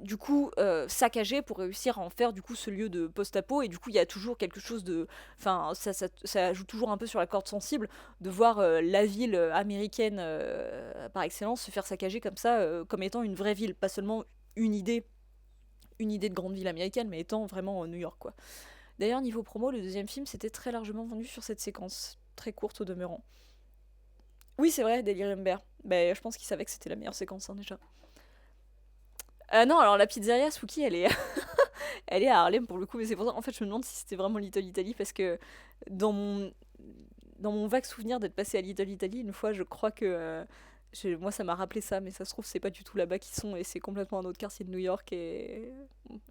du coup saccagé pour réussir à en faire du coup ce lieu de post-apo. Et du coup il y a toujours quelque chose de, enfin ça joue toujours un peu sur la corde sensible de voir la ville américaine par excellence se faire saccager comme ça, comme étant une vraie ville, pas seulement une idée une idée de grande ville américaine, mais étant vraiment New York, quoi. D'ailleurs, niveau promo, le deuxième film s'était très largement vendu sur cette séquence, très courte au demeurant. Oui, c'est vrai, Delirium Bear. Ben, je pense qu'il savait que c'était la meilleure séquence, hein, déjà. Non, alors la pizzeria Suki, elle est, elle est à Harlem pour le coup, mais c'est pour ça, en fait, je me demande si c'était vraiment Little Italy, parce que dans mon, dans mon vague souvenir d'être passé à Little Italy, une fois, je crois que moi, ça m'a rappelé ça, mais ça se trouve, c'est pas du tout là-bas qu'ils sont, et c'est complètement un autre quartier de New York, et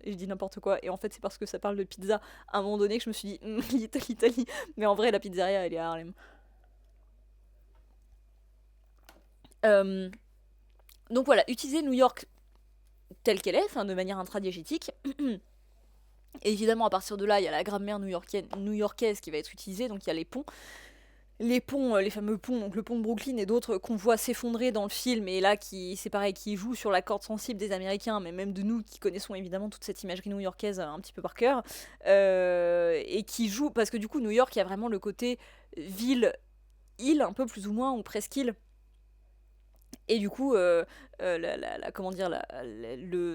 je dis n'importe quoi. Et en fait, c'est parce que ça parle de pizza à un moment donné que je me suis dit, Little Italy. Mais en vrai, la pizzeria, elle est à Harlem. Euh, donc voilà, utiliser New York telle qu'elle est, enfin, de manière intradiégétique. Et évidemment, à partir de là, il y a la grammaire new-yorkaise qui va être utilisée, donc il y a les ponts, les fameux ponts, donc le pont de Brooklyn et d'autres qu'on voit s'effondrer dans le film, et là c'est pareil, qui joue sur la corde sensible des Américains, mais même de nous qui connaissons évidemment toute cette imagerie new-yorkaise un petit peu par cœur, et qui joue, parce que du coup New York, il y a vraiment le côté ville, île, un peu plus ou moins, ou presque île, et du coup, comment dire,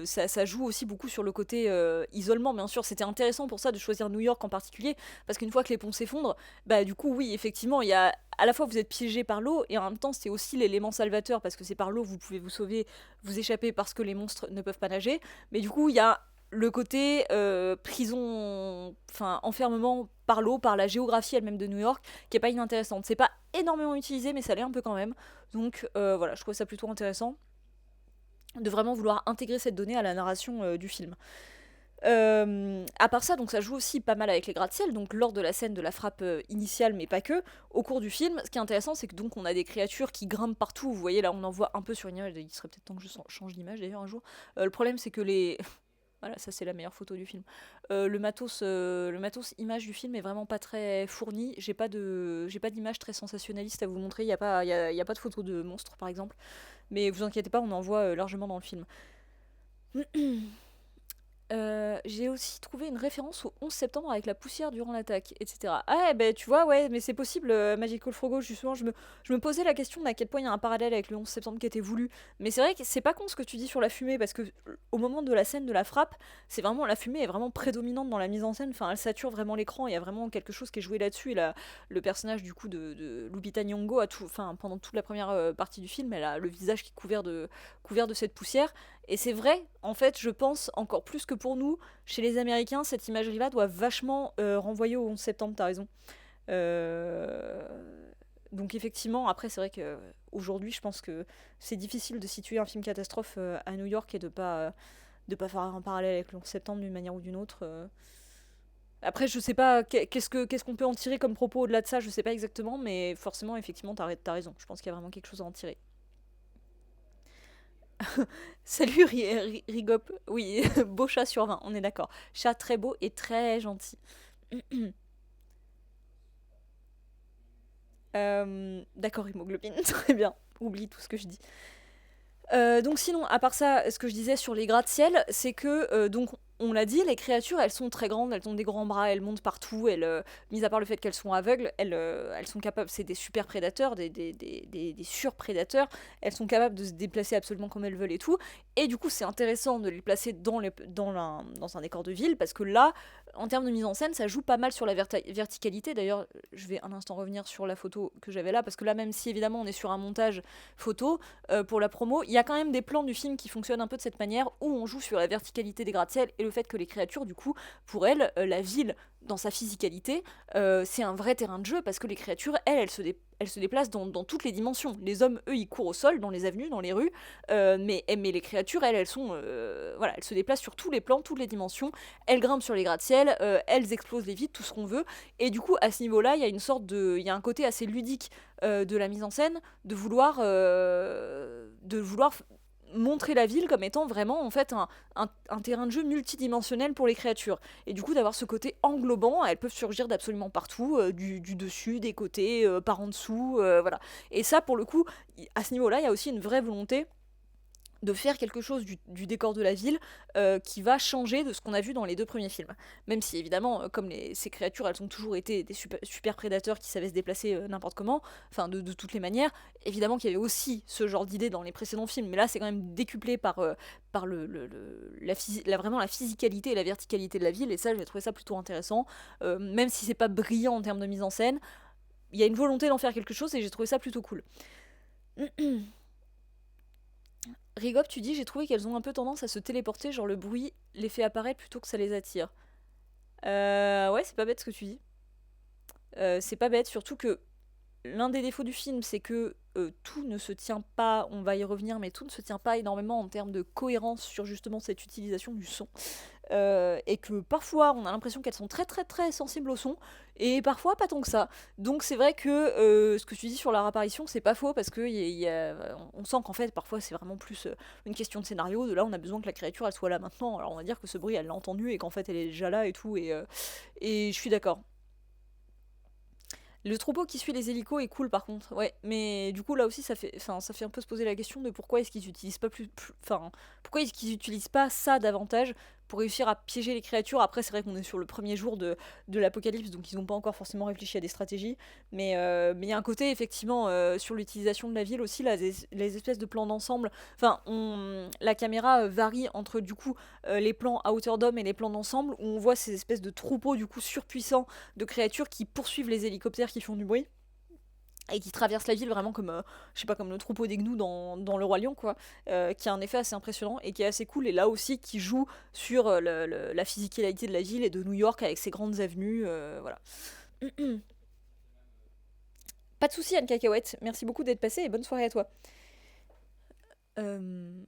ça joue aussi beaucoup sur le côté isolement. Bien sûr, c'était intéressant pour ça de choisir New York en particulier, parce qu'une fois que les ponts s'effondrent, bah du coup, oui, effectivement, il y a à la fois vous êtes piégé par l'eau, et en même temps, c'est aussi l'élément salvateur, parce que c'est par l'eau que vous pouvez vous sauver, vous échapper, parce que les monstres ne peuvent pas nager. Mais du coup, il y a le côté prison, enfin enfermement par l'eau, par la géographie elle-même de New York, qui est pas inintéressante. C'est pas énormément utilisé, mais ça l'est un peu quand même. Donc voilà, je trouve ça plutôt intéressant de vraiment vouloir intégrer cette donnée à la narration du film. À part ça, donc ça joue aussi pas mal avec les gratte-ciel, donc lors de la scène de la frappe initiale, mais pas que, au cours du film. Ce qui est intéressant, c'est que donc on a des créatures qui grimpent partout. Vous voyez, là, on en voit un peu sur une image. Il serait peut-être temps que je change d'image d'ailleurs un jour. Le problème, c'est que les voilà, ça c'est la meilleure photo du film. Le matos image du film est vraiment pas très fourni. J'ai pas d'image très sensationnaliste à vous montrer. Il y a pas de photo de monstres par exemple. Mais vous inquiétez pas, on en voit largement dans le film. J'ai aussi trouvé une référence au 11 septembre avec la poussière durant l'attaque, etc. Ah ouais, bah tu vois, ouais, mais c'est possible, Magical Frogo, justement, je me posais la question d'à quel point il y a un parallèle avec le 11 septembre qui était voulu. Mais c'est vrai que c'est pas con ce que tu dis sur la fumée, parce que au moment de la scène de la frappe, c'est vraiment, la fumée est vraiment prédominante dans la mise en scène, enfin elle sature vraiment l'écran, il y a vraiment quelque chose qui est joué là-dessus, et le personnage du coup de Lupita Nyong'o, pendant toute la première partie du film, elle a le visage qui est couvert de cette poussière. Et c'est vrai, en fait, je pense encore plus que pour nous, chez les Américains, cette imagerie-là doit vachement renvoyer au 11 septembre, t'as raison. Euh, Donc effectivement, après c'est vrai que aujourd'hui, je pense que c'est difficile de situer un film catastrophe à New York et de pas faire un parallèle avec le 11 septembre d'une manière ou d'une autre. Après, je sais pas, qu'est-ce qu'on peut en tirer comme propos au-delà de ça, je sais pas exactement, mais forcément, effectivement, t'as raison. Je pense qu'il y a vraiment quelque chose à en tirer. Salut Rigop. Oui, beau chat sur 20, on est d'accord. Chat très beau et très gentil. D'accord, hémoglobine, très bien. Oublie tout ce que je dis. Donc sinon, à part ça, ce que je disais sur les gratte-ciel, c'est que donc on l'a dit, les créatures, elles sont très grandes, elles ont des grands bras, elles montent partout, mis à part le fait qu'elles sont aveugles, elles sont capables, c'est des super prédateurs, des surprédateurs, elles sont capables de se déplacer absolument comme elles veulent et tout, et du coup c'est intéressant de les placer dans un décor de ville, parce que là, en termes de mise en scène, ça joue pas mal sur la verticalité. D'ailleurs, je vais un instant revenir sur la photo que j'avais là, parce que là, même si évidemment on est sur un montage photo, pour la promo, il y a quand même des plans du film qui fonctionnent un peu de cette manière, où on joue sur la verticalité des gratte-ciel et le fait que les créatures, du coup, pour elles, la ville, dans sa physicalité, c'est un vrai terrain de jeu, parce que les créatures, elles se déplacent dans toutes les dimensions. Les hommes, eux, ils courent au sol, dans les avenues, dans les rues, mais les créatures, elles sont... voilà, elles se déplacent sur tous les plans, toutes les dimensions, elles grimpent sur les gratte-ciel, elles explosent les vides, tout ce qu'on veut, et du coup, à ce niveau-là, il y a une sorte de... Il y a un côté assez ludique de la mise en scène, de vouloir montrer la ville comme étant vraiment en fait un terrain de jeu multidimensionnel pour les créatures. Et du coup d'avoir ce côté englobant, elles peuvent surgir d'absolument partout, du dessus, des côtés, par en dessous, voilà. Et ça pour le coup, à ce niveau-là, il y a aussi une vraie volonté de faire quelque chose du décor de la ville qui va changer de ce qu'on a vu dans les deux premiers films. Même si évidemment, comme ces créatures, elles ont toujours été des super prédateurs qui savaient se déplacer n'importe comment, enfin de toutes les manières, évidemment qu'il y avait aussi ce genre d'idée dans les précédents films, mais là c'est quand même décuplé par vraiment la physicalité et la verticalité de la ville, et ça j'ai trouvé ça plutôt intéressant, même si c'est pas brillant en termes de mise en scène, il y a une volonté d'en faire quelque chose et j'ai trouvé ça plutôt cool. Rigop, tu dis, j'ai trouvé qu'elles ont un peu tendance à se téléporter, genre le bruit les fait apparaître plutôt que ça les attire. Ouais, c'est pas bête ce que tu dis. C'est pas bête, surtout que l'un des défauts du film, c'est que tout ne se tient pas, on va y revenir, mais tout ne se tient pas énormément en termes de cohérence sur justement cette utilisation du son. Et que parfois on a l'impression qu'elles sont très très très sensibles au son, et parfois pas tant que ça. Donc c'est vrai que ce que tu dis sur leur apparition, c'est pas faux, parce que on sent qu'en fait parfois c'est vraiment plus une question de scénario, de là on a besoin que la créature elle soit là maintenant, alors on va dire que ce bruit elle l'a entendu et qu'en fait elle est déjà là et tout, et je suis d'accord. Le troupeau qui suit les hélicos est cool par contre, ouais, mais du coup là aussi ça fait un peu se poser la question de pourquoi est-ce qu'ils utilisent pas pourquoi est-ce qu'ils utilisent pas ça davantage pour réussir à piéger les créatures. Après c'est vrai qu'on est sur le premier jour de l'apocalypse, donc ils n'ont pas encore forcément réfléchi à des stratégies, mais il y a un côté effectivement sur l'utilisation de la ville aussi, là, les espèces de plans d'ensemble, la caméra varie entre du coup les plans à hauteur d'homme et les plans d'ensemble, où on voit ces espèces de troupeaux du coup surpuissants de créatures qui poursuivent les hélicoptères qui font du bruit et qui traversent la ville vraiment comme, je sais pas, comme le troupeau des gnous dans Le Roi Lion, quoi, qui a un effet assez impressionnant et qui est assez cool, et là aussi qui joue sur la physicalité de la ville et de New York avec ses grandes avenues, voilà. Pas de soucis Anne Cacahuète, merci beaucoup d'être passée et bonne soirée à toi. Euh,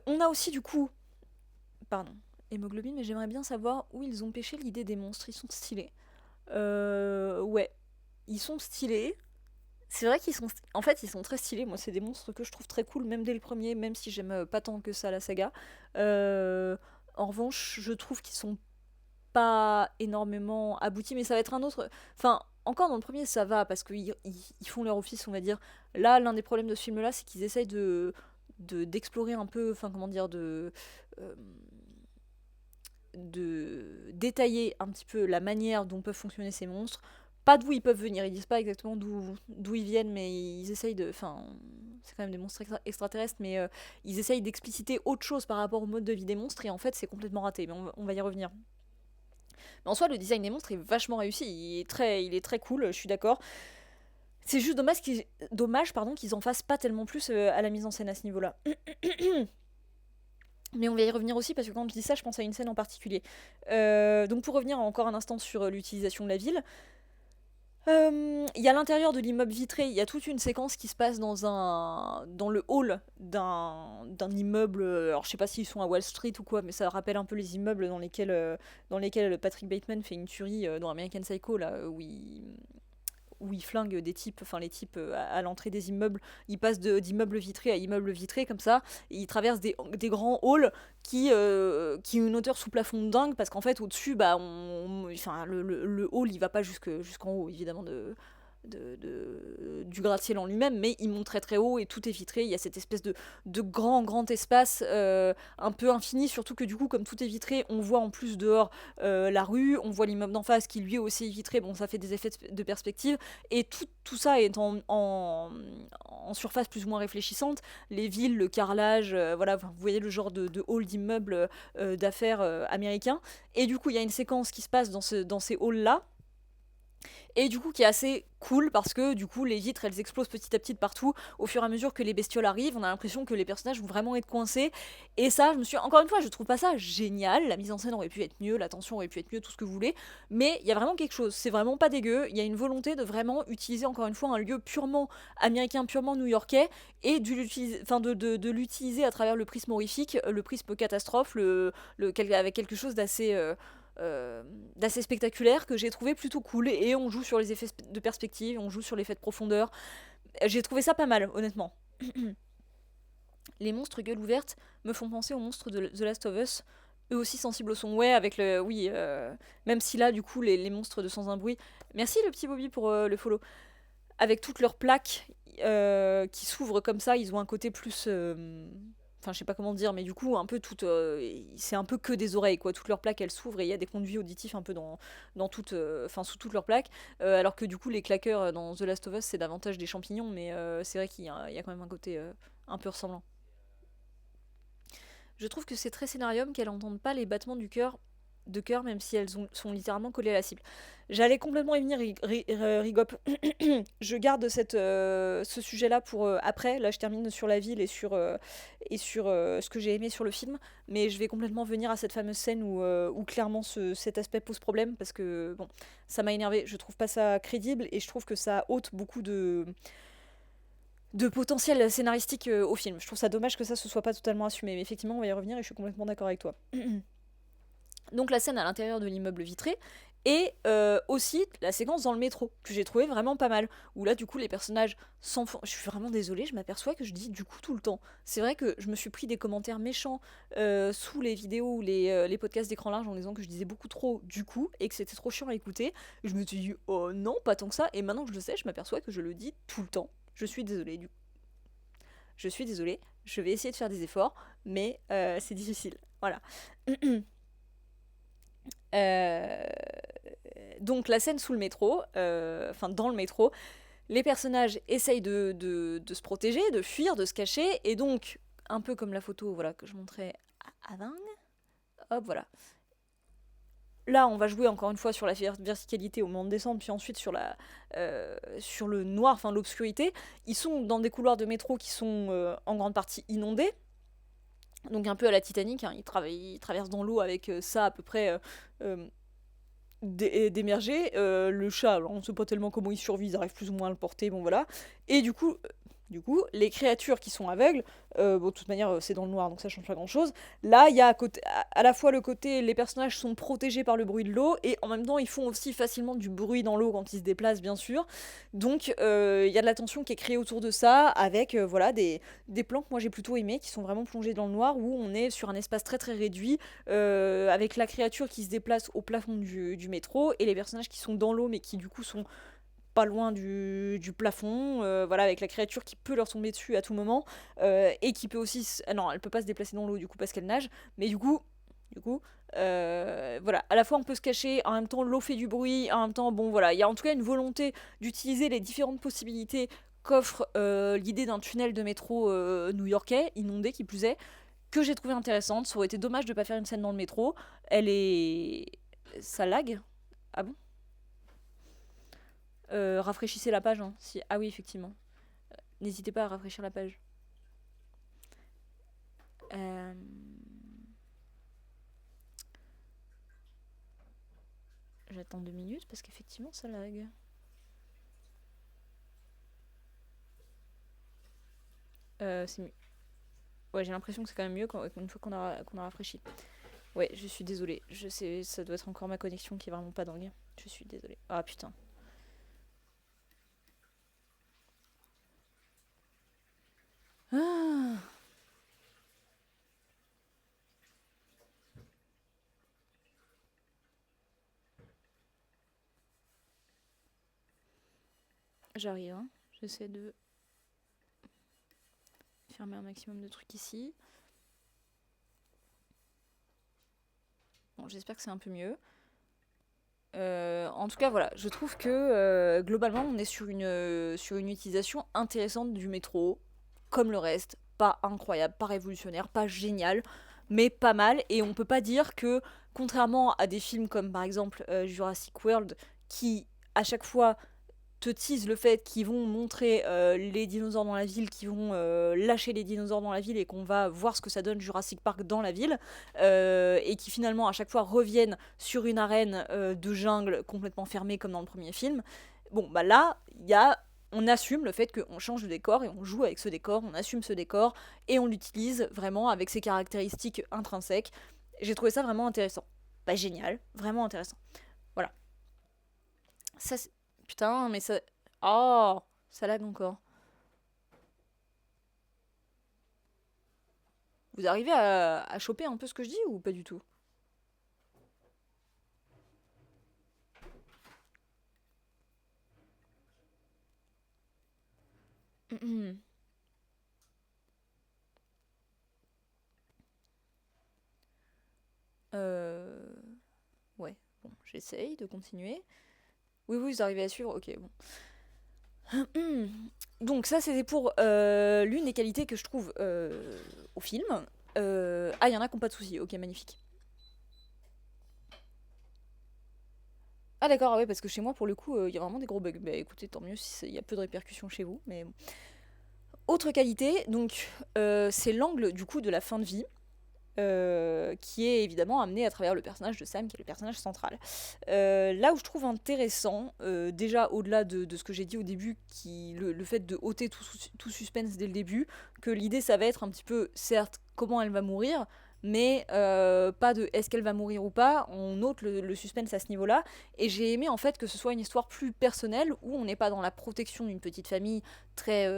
on a aussi du coup, pardon, hémoglobine, mais j'aimerais bien savoir où ils ont pêché l'idée des monstres, ils sont stylés. Ouais, ils sont stylés. C'est vrai qu'ils sont... En fait, ils sont très stylés. Moi, c'est des monstres que je trouve très cool, même dès le premier, même si j'aime pas tant que ça la saga. Euh, En revanche, je trouve qu'ils sont pas énormément aboutis, mais ça va être un autre... Enfin, encore dans le premier, ça va, parce qu'ils font leur office, on va dire. Là, l'un des problèmes de ce film-là, c'est qu'ils essayent d'explorer un peu, enfin, comment dire, euh, de détailler un petit peu la manière dont peuvent fonctionner ces monstres. Pas d'où ils peuvent venir, ils disent pas exactement d'où ils viennent, mais ils essayent de... Enfin, c'est quand même des monstres extraterrestres, mais ils essayent d'expliciter autre chose par rapport au mode de vie des monstres, et en fait c'est complètement raté, mais on va y revenir. Mais en soi, le design des monstres est vachement réussi, il est très cool, je suis d'accord. C'est juste dommage pardon, qu'ils en fassent pas tellement plus à la mise en scène à ce niveau-là. Mais on va y revenir aussi, parce que quand je dis ça, je pense à une scène en particulier. Donc pour revenir encore un instant sur l'utilisation de la ville, il y a l'intérieur de l'immeuble vitré, il y a toute une séquence qui se passe dans le hall d'un immeuble. Alors je sais pas s'ils sont à Wall Street ou quoi, mais ça rappelle un peu les immeubles dans lesquels Patrick Bateman fait une tuerie dans American Psycho, là, où ils flinguent des types, enfin les types à l'entrée des immeubles, ils passent d'immeuble vitré à immeuble vitré comme ça, et ils traversent des grands halls qui ont une hauteur sous plafond de dingue, parce qu'en fait au-dessus, bah, enfin, le hall il va pas jusqu'en haut évidemment du gratte-ciel en lui-même, mais il monte très très haut et tout est vitré. Il y a cette espèce de grand espace un peu infini, surtout que du coup, comme tout est vitré, on voit en plus dehors la rue, on voit l'immeuble d'en face qui lui aussi est vitré, bon ça fait des effets de perspective, et tout ça est en surface plus ou moins réfléchissante, les villes, le carrelage, voilà, vous voyez le genre de hall d'immeubles d'affaires américains, et du coup il y a une séquence qui se passe dans ces halls-là, et du coup qui est assez cool parce que du coup les vitres elles explosent petit à petit de partout au fur et à mesure que les bestioles arrivent, on a l'impression que les personnages vont vraiment être coincés, et ça je me suis, encore une fois je trouve pas ça génial, la mise en scène aurait pu être mieux, la tension aurait pu être mieux, tout ce que vous voulez, mais il y a vraiment quelque chose, c'est vraiment pas dégueu, il y a une volonté de vraiment utiliser encore une fois un lieu purement américain, purement new-yorkais, et de l'utiliser à travers le prisme horrifique, le prisme catastrophe, avec quelque chose d'assez spectaculaire que j'ai trouvé plutôt cool, et on joue sur les effets de perspective, on joue sur l'effet de profondeur. J'ai trouvé ça pas mal, honnêtement. Les monstres gueule ouverte me font penser aux monstres de The Last of Us, eux aussi sensibles au son. Ouais, avec le. Oui, même si là, du coup, les monstres de Sans un bruit. Merci le petit Bobby pour le follow. Avec toutes leurs plaques qui s'ouvrent comme ça, ils ont un côté plus. Enfin, je sais pas comment dire, mais du coup, un peu tout. C'est un peu que des oreilles, quoi. Toutes leurs plaques, elles s'ouvrent et il y a des conduits auditifs un peu dans toutes. Enfin, sous toutes leurs plaques. Alors que du coup, les claqueurs dans The Last of Us, c'est davantage des champignons, mais c'est vrai qu'il y a quand même un côté un peu ressemblant. Je trouve que c'est très scénarium qu'elles n'entendent pas les battements de cœur, même si sont littéralement collées à la cible. J'allais complètement y venir, Rigop. Je garde ce sujet-là pour après. Là, je termine sur la ville et sur ce que j'ai aimé sur le film. Mais je vais complètement venir à cette fameuse scène où clairement cet aspect pose problème. Parce que, bon, ça m'a énervé. Je trouve pas ça crédible et je trouve que ça ôte beaucoup de potentiel scénaristique au film. Je trouve ça dommage que ça se soit pas totalement assumé. Mais effectivement, on va y revenir et je suis complètement d'accord avec toi. Donc la scène à l'intérieur de l'immeuble vitré, et aussi la séquence dans le métro, que j'ai trouvé vraiment pas mal, où là du coup les personnages s'enfoncent. Je suis vraiment désolée, je m'aperçois que je dis du coup tout le temps. C'est vrai que je me suis pris des commentaires méchants sous les vidéos ou les podcasts d'écran large en disant que je disais beaucoup trop du coup, et que c'était trop chiant à écouter. Je me suis dit, oh non, pas tant que ça, et maintenant que je le sais, je m'aperçois que je le dis tout le temps. Je suis désolée du coup. Je suis désolée, je vais essayer de faire des efforts, mais c'est difficile. Voilà. Euh, donc la scène sous le métro, enfin dans le métro, les personnages essayent de se protéger, de fuir, de se cacher, et donc, un peu comme la photo voilà, que je montrais à Ving, hop, voilà. Là, on va jouer encore une fois sur la verticalité au moment de descendre, puis ensuite sur le noir, enfin l'obscurité. Ils sont dans des couloirs de métro qui sont en grande partie inondés, donc un peu à la Titanic, hein, ils traversent dans l'eau avec ça à peu près d'émerger. Le chat, alors on ne sait pas tellement comment il survit, ils arrivent plus ou moins à le porter, bon voilà. Et du coup, les créatures qui sont aveugles, bon, de toute manière, c'est dans le noir, donc ça change pas grand-chose. Là, il y a à la fois le côté, les personnages sont protégés par le bruit de l'eau, et en même temps, ils font aussi facilement du bruit dans l'eau quand ils se déplacent, bien sûr. Donc, il y a de la tension qui est créée autour de ça, avec voilà, des plans que moi j'ai plutôt aimés, qui sont vraiment plongés dans le noir, où on est sur un espace très très réduit, avec la créature qui se déplace au plafond du métro, et les personnages qui sont dans l'eau, mais qui du coup sont pas loin du plafond, voilà, avec la créature qui peut leur tomber dessus à tout moment, et qui peut aussi. Ah non, elle peut pas se déplacer dans l'eau du coup parce qu'elle nage, mais du coup, voilà, à la fois on peut se cacher, en même temps l'eau fait du bruit, en même temps, bon voilà, il y a en tout cas une volonté d'utiliser les différentes possibilités qu'offre l'idée d'un tunnel de métro new-yorkais, inondé qui plus est, que j'ai trouvé intéressante. Ça aurait été dommage de pas faire une scène dans le métro. Elle est. Ça lag. Ah bon. Rafraîchissez la page, hein, si... Ah oui, effectivement. N'hésitez pas à rafraîchir la page. Euh, J'attends 2 minutes parce qu'effectivement ça lag. C'est mieux. Ouais, j'ai l'impression que c'est quand même mieux une fois qu'on a rafraîchi. Ouais, je suis désolée. Je sais, ça doit être encore ma connexion qui est vraiment pas dingue. Je suis désolée. Ah putain. Ah. J'arrive, hein. J'essaie de fermer un maximum de trucs ici. Bon, j'espère que c'est un peu mieux. En tout cas, voilà, je trouve que globalement, on est sur une utilisation intéressante du métro, comme le reste. Pas incroyable, pas révolutionnaire, pas génial, mais pas mal. Et on peut pas dire que, contrairement à des films comme par exemple Jurassic World, qui à chaque fois te tease le fait qu'ils vont montrer les dinosaures dans la ville, qu'ils vont lâcher les dinosaures dans la ville et qu'on va voir ce que ça donne Jurassic Park dans la ville, et qui finalement à chaque fois reviennent sur une arène de jungle complètement fermée comme dans le premier film. Bon, bah là, on assume le fait qu'on change de décor et on joue avec ce décor, on assume ce décor et on l'utilise vraiment avec ses caractéristiques intrinsèques. J'ai trouvé ça vraiment intéressant. Pas génial, vraiment intéressant. Voilà. Ça, putain, mais ça. Oh, ça lag encore. Vous arrivez à choper un peu ce que je dis ou pas du tout? euh... Ouais, bon, j'essaye de continuer. Oui, oui, vous arrivez à suivre. Ok, bon. Donc ça, c'était pour l'une des qualités que je trouve au film. Ah, il y en a qui n'ont pas de soucis. Ok, magnifique. Ah d'accord, ah ouais, parce que chez moi, pour le coup, il y a vraiment des gros bugs. Bah écoutez, tant mieux si il y a peu de répercussions chez vous. Mais bon. Autre qualité, donc c'est l'angle du coup de la fin de vie. Qui est évidemment amené à travers le personnage de Sam, qui est le personnage central. Là où je trouve intéressant, déjà au-delà de ce que j'ai dit au début, le fait de ôter tout suspense dès le début, que l'idée ça va être un petit peu, certes, comment elle va mourir, mais pas de est-ce qu'elle va mourir ou pas, on ôte le suspense à ce niveau-là, et j'ai aimé en fait que ce soit une histoire plus personnelle, où on n'est pas dans la protection d'une petite famille très,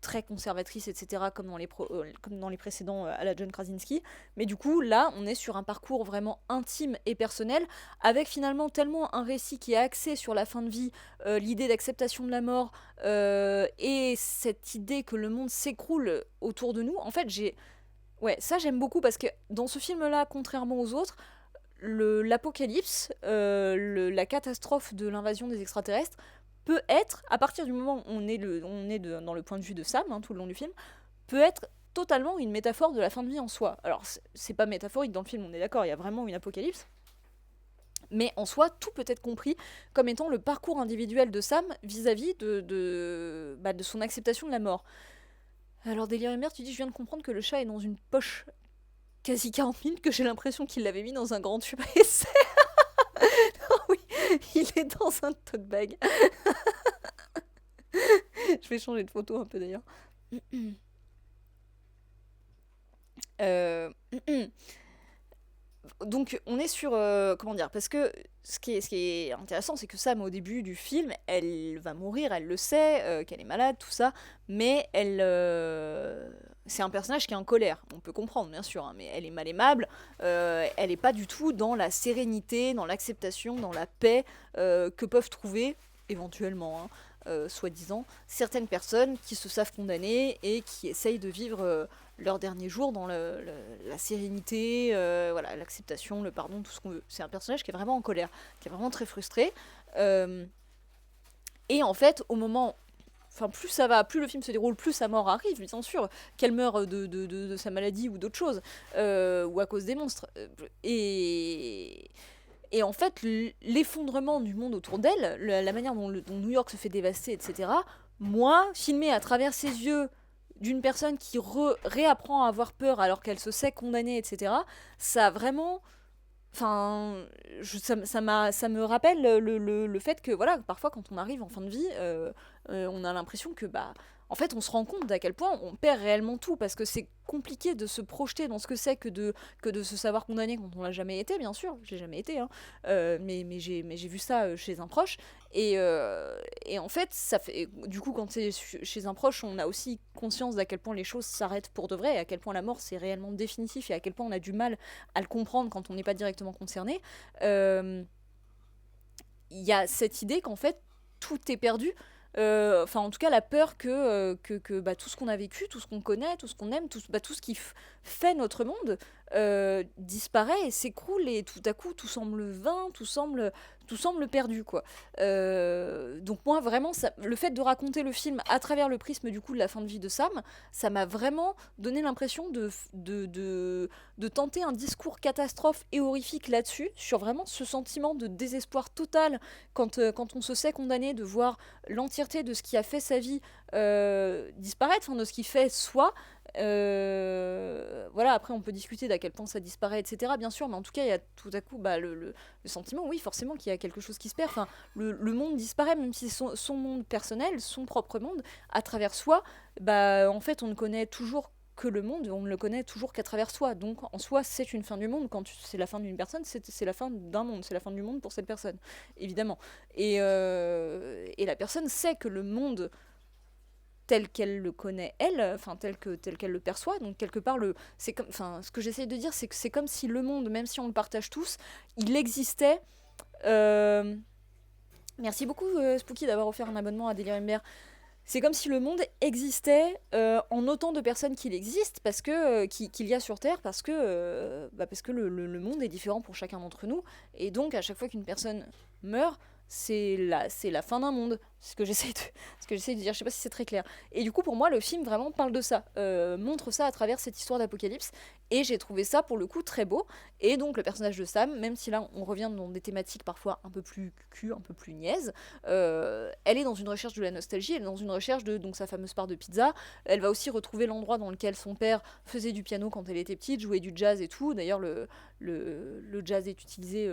très conservatrice, etc., comme dans les précédents à la John Krasinski. Mais du coup, là, on est sur un parcours vraiment intime et personnel, avec finalement tellement un récit qui est axé sur la fin de vie, l'idée d'acceptation de la mort, et cette idée que le monde s'écroule autour de nous. En fait, ouais, ça j'aime beaucoup parce que dans ce film-là, contrairement aux autres, l'apocalypse, la catastrophe de l'invasion des extraterrestres, peut être, à partir du moment où dans le point de vue de Sam, hein, tout le long du film, peut être totalement une métaphore de la fin de vie en soi. Alors, c'est pas métaphorique dans le film, on est d'accord, il y a vraiment une apocalypse. Mais en soi, tout peut être compris comme étant le parcours individuel de Sam vis-à-vis de son acceptation de la mort. Alors, Délire et Mère, tu dis, je viens de comprendre que le chat est dans une poche quasi 40 minutes, que j'ai l'impression qu'il l'avait mis dans un grand tube à essai. Oui, il est dans un tote bag. Je vais changer de photo un peu d'ailleurs. Euh, Donc on est sur comment dire, parce que ce qui est intéressant, c'est que Sam au début du film, elle va mourir, elle le sait, qu'elle est malade, tout ça, mais c'est un personnage qui est en colère. On peut comprendre bien sûr, hein, mais elle est mal aimable. Elle est pas du tout dans la sérénité, dans l'acceptation, dans la paix que peuvent trouver éventuellement, hein, soi-disant, certaines personnes qui se savent condamnées et qui essayent de vivre leurs derniers jours dans la sérénité, voilà, l'acceptation, le pardon, tout ce qu'on veut. C'est un personnage qui est vraiment en colère, qui est vraiment très frustré. Euh, et en fait, au moment. Enfin, plus ça va, plus le film se déroule, plus sa mort arrive, bien sûr. Qu'elle meurt de sa maladie ou d'autre chose, ou à cause des monstres. Et en fait, l'effondrement du monde autour d'elle, la manière dont New York se fait dévaster, etc., moi, filmé à travers ses yeux d'une personne qui réapprend à avoir peur alors qu'elle se sait condamnée, etc., ça a vraiment. Enfin, ça me rappelle le fait que, voilà, parfois quand on arrive en fin de vie, on a l'impression que, bah, en fait, on se rend compte d'à quel point on perd réellement tout, parce que c'est compliqué de se projeter dans ce que c'est que de se savoir condamné quand on l'a jamais été, bien sûr, j'ai jamais été, hein, mais j'ai vu ça chez un proche, et en fait, ça fait, du coup, quand c'est chez un proche, on a aussi conscience d'à quel point les choses s'arrêtent pour de vrai, et à quel point la mort c'est réellement définitif, et à quel point on a du mal à le comprendre quand on n'est pas directement concerné. Il y a cette idée qu'en fait, tout est perdu, enfin en tout cas la peur que bah, tout ce qu'on a vécu, tout ce qu'on connaît, tout ce qu'on aime, tout ce qui fait notre monde disparaît et s'écroule et tout à coup tout semble vain, tout semble perdu quoi. Donc moi vraiment le fait de raconter le film à travers le prisme du coup de la fin de vie de Sam, ça m'a vraiment donné l'impression de tenter un discours catastrophe et horrifique là-dessus, sur vraiment ce sentiment de désespoir total quand on se sait condamné de voir l'entièreté de ce qui a fait sa vie disparaître, enfin, de ce qui fait soi. Voilà, après on peut discuter d'à quel point ça disparaît, etc. Bien sûr, mais en tout cas, il y a tout à coup bah, le sentiment, oui, forcément, qu'il y a quelque chose qui se perd. Enfin, le monde disparaît, même si son monde personnel, son propre monde, à travers soi, bah, en fait, on ne connaît toujours que le monde, on ne le connaît toujours qu'à travers soi. Donc, en soi, c'est une fin du monde. Quand c'est la fin d'une personne, c'est la fin d'un monde, c'est la fin du monde pour cette personne, évidemment. Et la personne sait que le monde tel qu'elle le connaît elle, enfin tel qu'elle le perçoit. Donc quelque part c'est comme, enfin ce que j'essaye de dire c'est que c'est comme si le monde, même si on le partage tous, il existait. euh, Merci beaucoup Spooky d'avoir offert un abonnement à Delirium Bear. C'est comme si le monde existait en autant de personnes qu'il existe, parce que qu'il y a sur Terre, parce que le monde est différent pour chacun d'entre nous, et donc à chaque fois qu'une personne meurt, c'est la fin d'un monde. C'est ce que j'essaie de dire. Je sais pas si c'est très clair. Et du coup, pour moi, le film vraiment parle de ça, montre ça à travers cette histoire d'apocalypse, et j'ai trouvé ça pour le coup très beau. Et donc le personnage de Sam, même si là on revient dans des thématiques parfois un peu plus cucu, un peu plus niaises, elle est dans une recherche de la nostalgie, elle est dans une recherche de donc sa fameuse part de pizza. Elle va aussi retrouver l'endroit dans lequel son père faisait du piano quand elle était petite, jouait du jazz et tout. D'ailleurs, le jazz est utilisé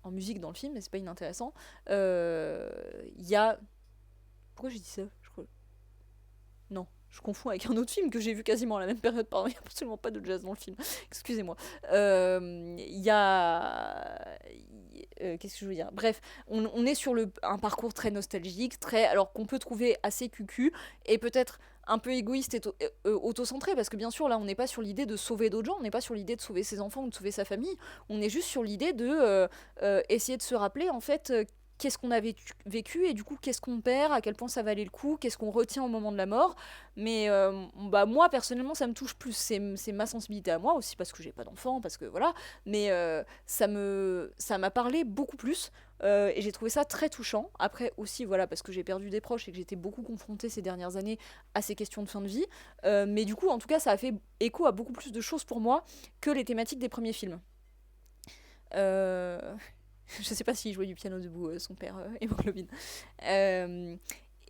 en musique dans le film, mais c'est pas inintéressant. Il y a. Pourquoi j'ai dit ça? Je crois. Non. Je confonds avec un autre film que j'ai vu quasiment à la même période. Pardon, il n'y a absolument pas de jazz dans le film. Excusez-moi. Il y a. Qu'est-ce que je veux dire? Bref, on est sur un parcours très nostalgique, alors qu'on peut trouver assez cucu, et peut-être un peu égoïste et auto-centré, parce que bien sûr, là, on n'est pas sur l'idée de sauver d'autres gens, on n'est pas sur l'idée de sauver ses enfants ou de sauver sa famille, on est juste sur l'idée de essayer de se rappeler, en fait, qu'est-ce qu'on a vécu, et du coup, qu'est-ce qu'on perd, à quel point ça valait le coup, qu'est-ce qu'on retient au moment de la mort. Mais bah, moi, personnellement, ça me touche plus. C'est ma sensibilité à moi aussi, parce que j'ai pas d'enfant, parce que voilà. Mais ça m'a parlé beaucoup plus. Et j'ai trouvé ça très touchant. Après aussi, voilà, parce que j'ai perdu des proches et que j'étais beaucoup confrontée ces dernières années à ces questions de fin de vie. Mais du coup, en tout cas, ça a fait écho à beaucoup plus de choses pour moi que les thématiques des premiers films. Euh, je sais pas s'il jouait du piano debout, son père, Hémoglobine. Euh,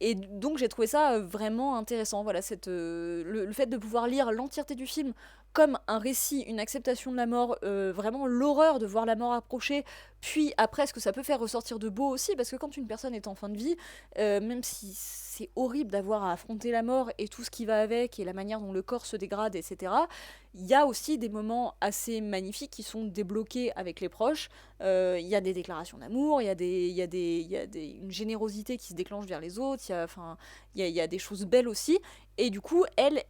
et donc j'ai trouvé ça vraiment intéressant, voilà, le fait de pouvoir lire l'entièreté du film comme un récit, une acceptation de la mort, vraiment l'horreur de voir la mort approcher, puis après ce que ça peut faire ressortir de beau aussi, parce que quand une personne est en fin de vie, même si c'est horrible d'avoir à affronter la mort et tout ce qui va avec, et la manière dont le corps se dégrade, etc., il y a aussi des moments assez magnifiques qui sont débloqués avec les proches. Il y a des déclarations d'amour, une générosité qui se déclenche vers les autres, il y a des choses belles aussi. Et du coup, elle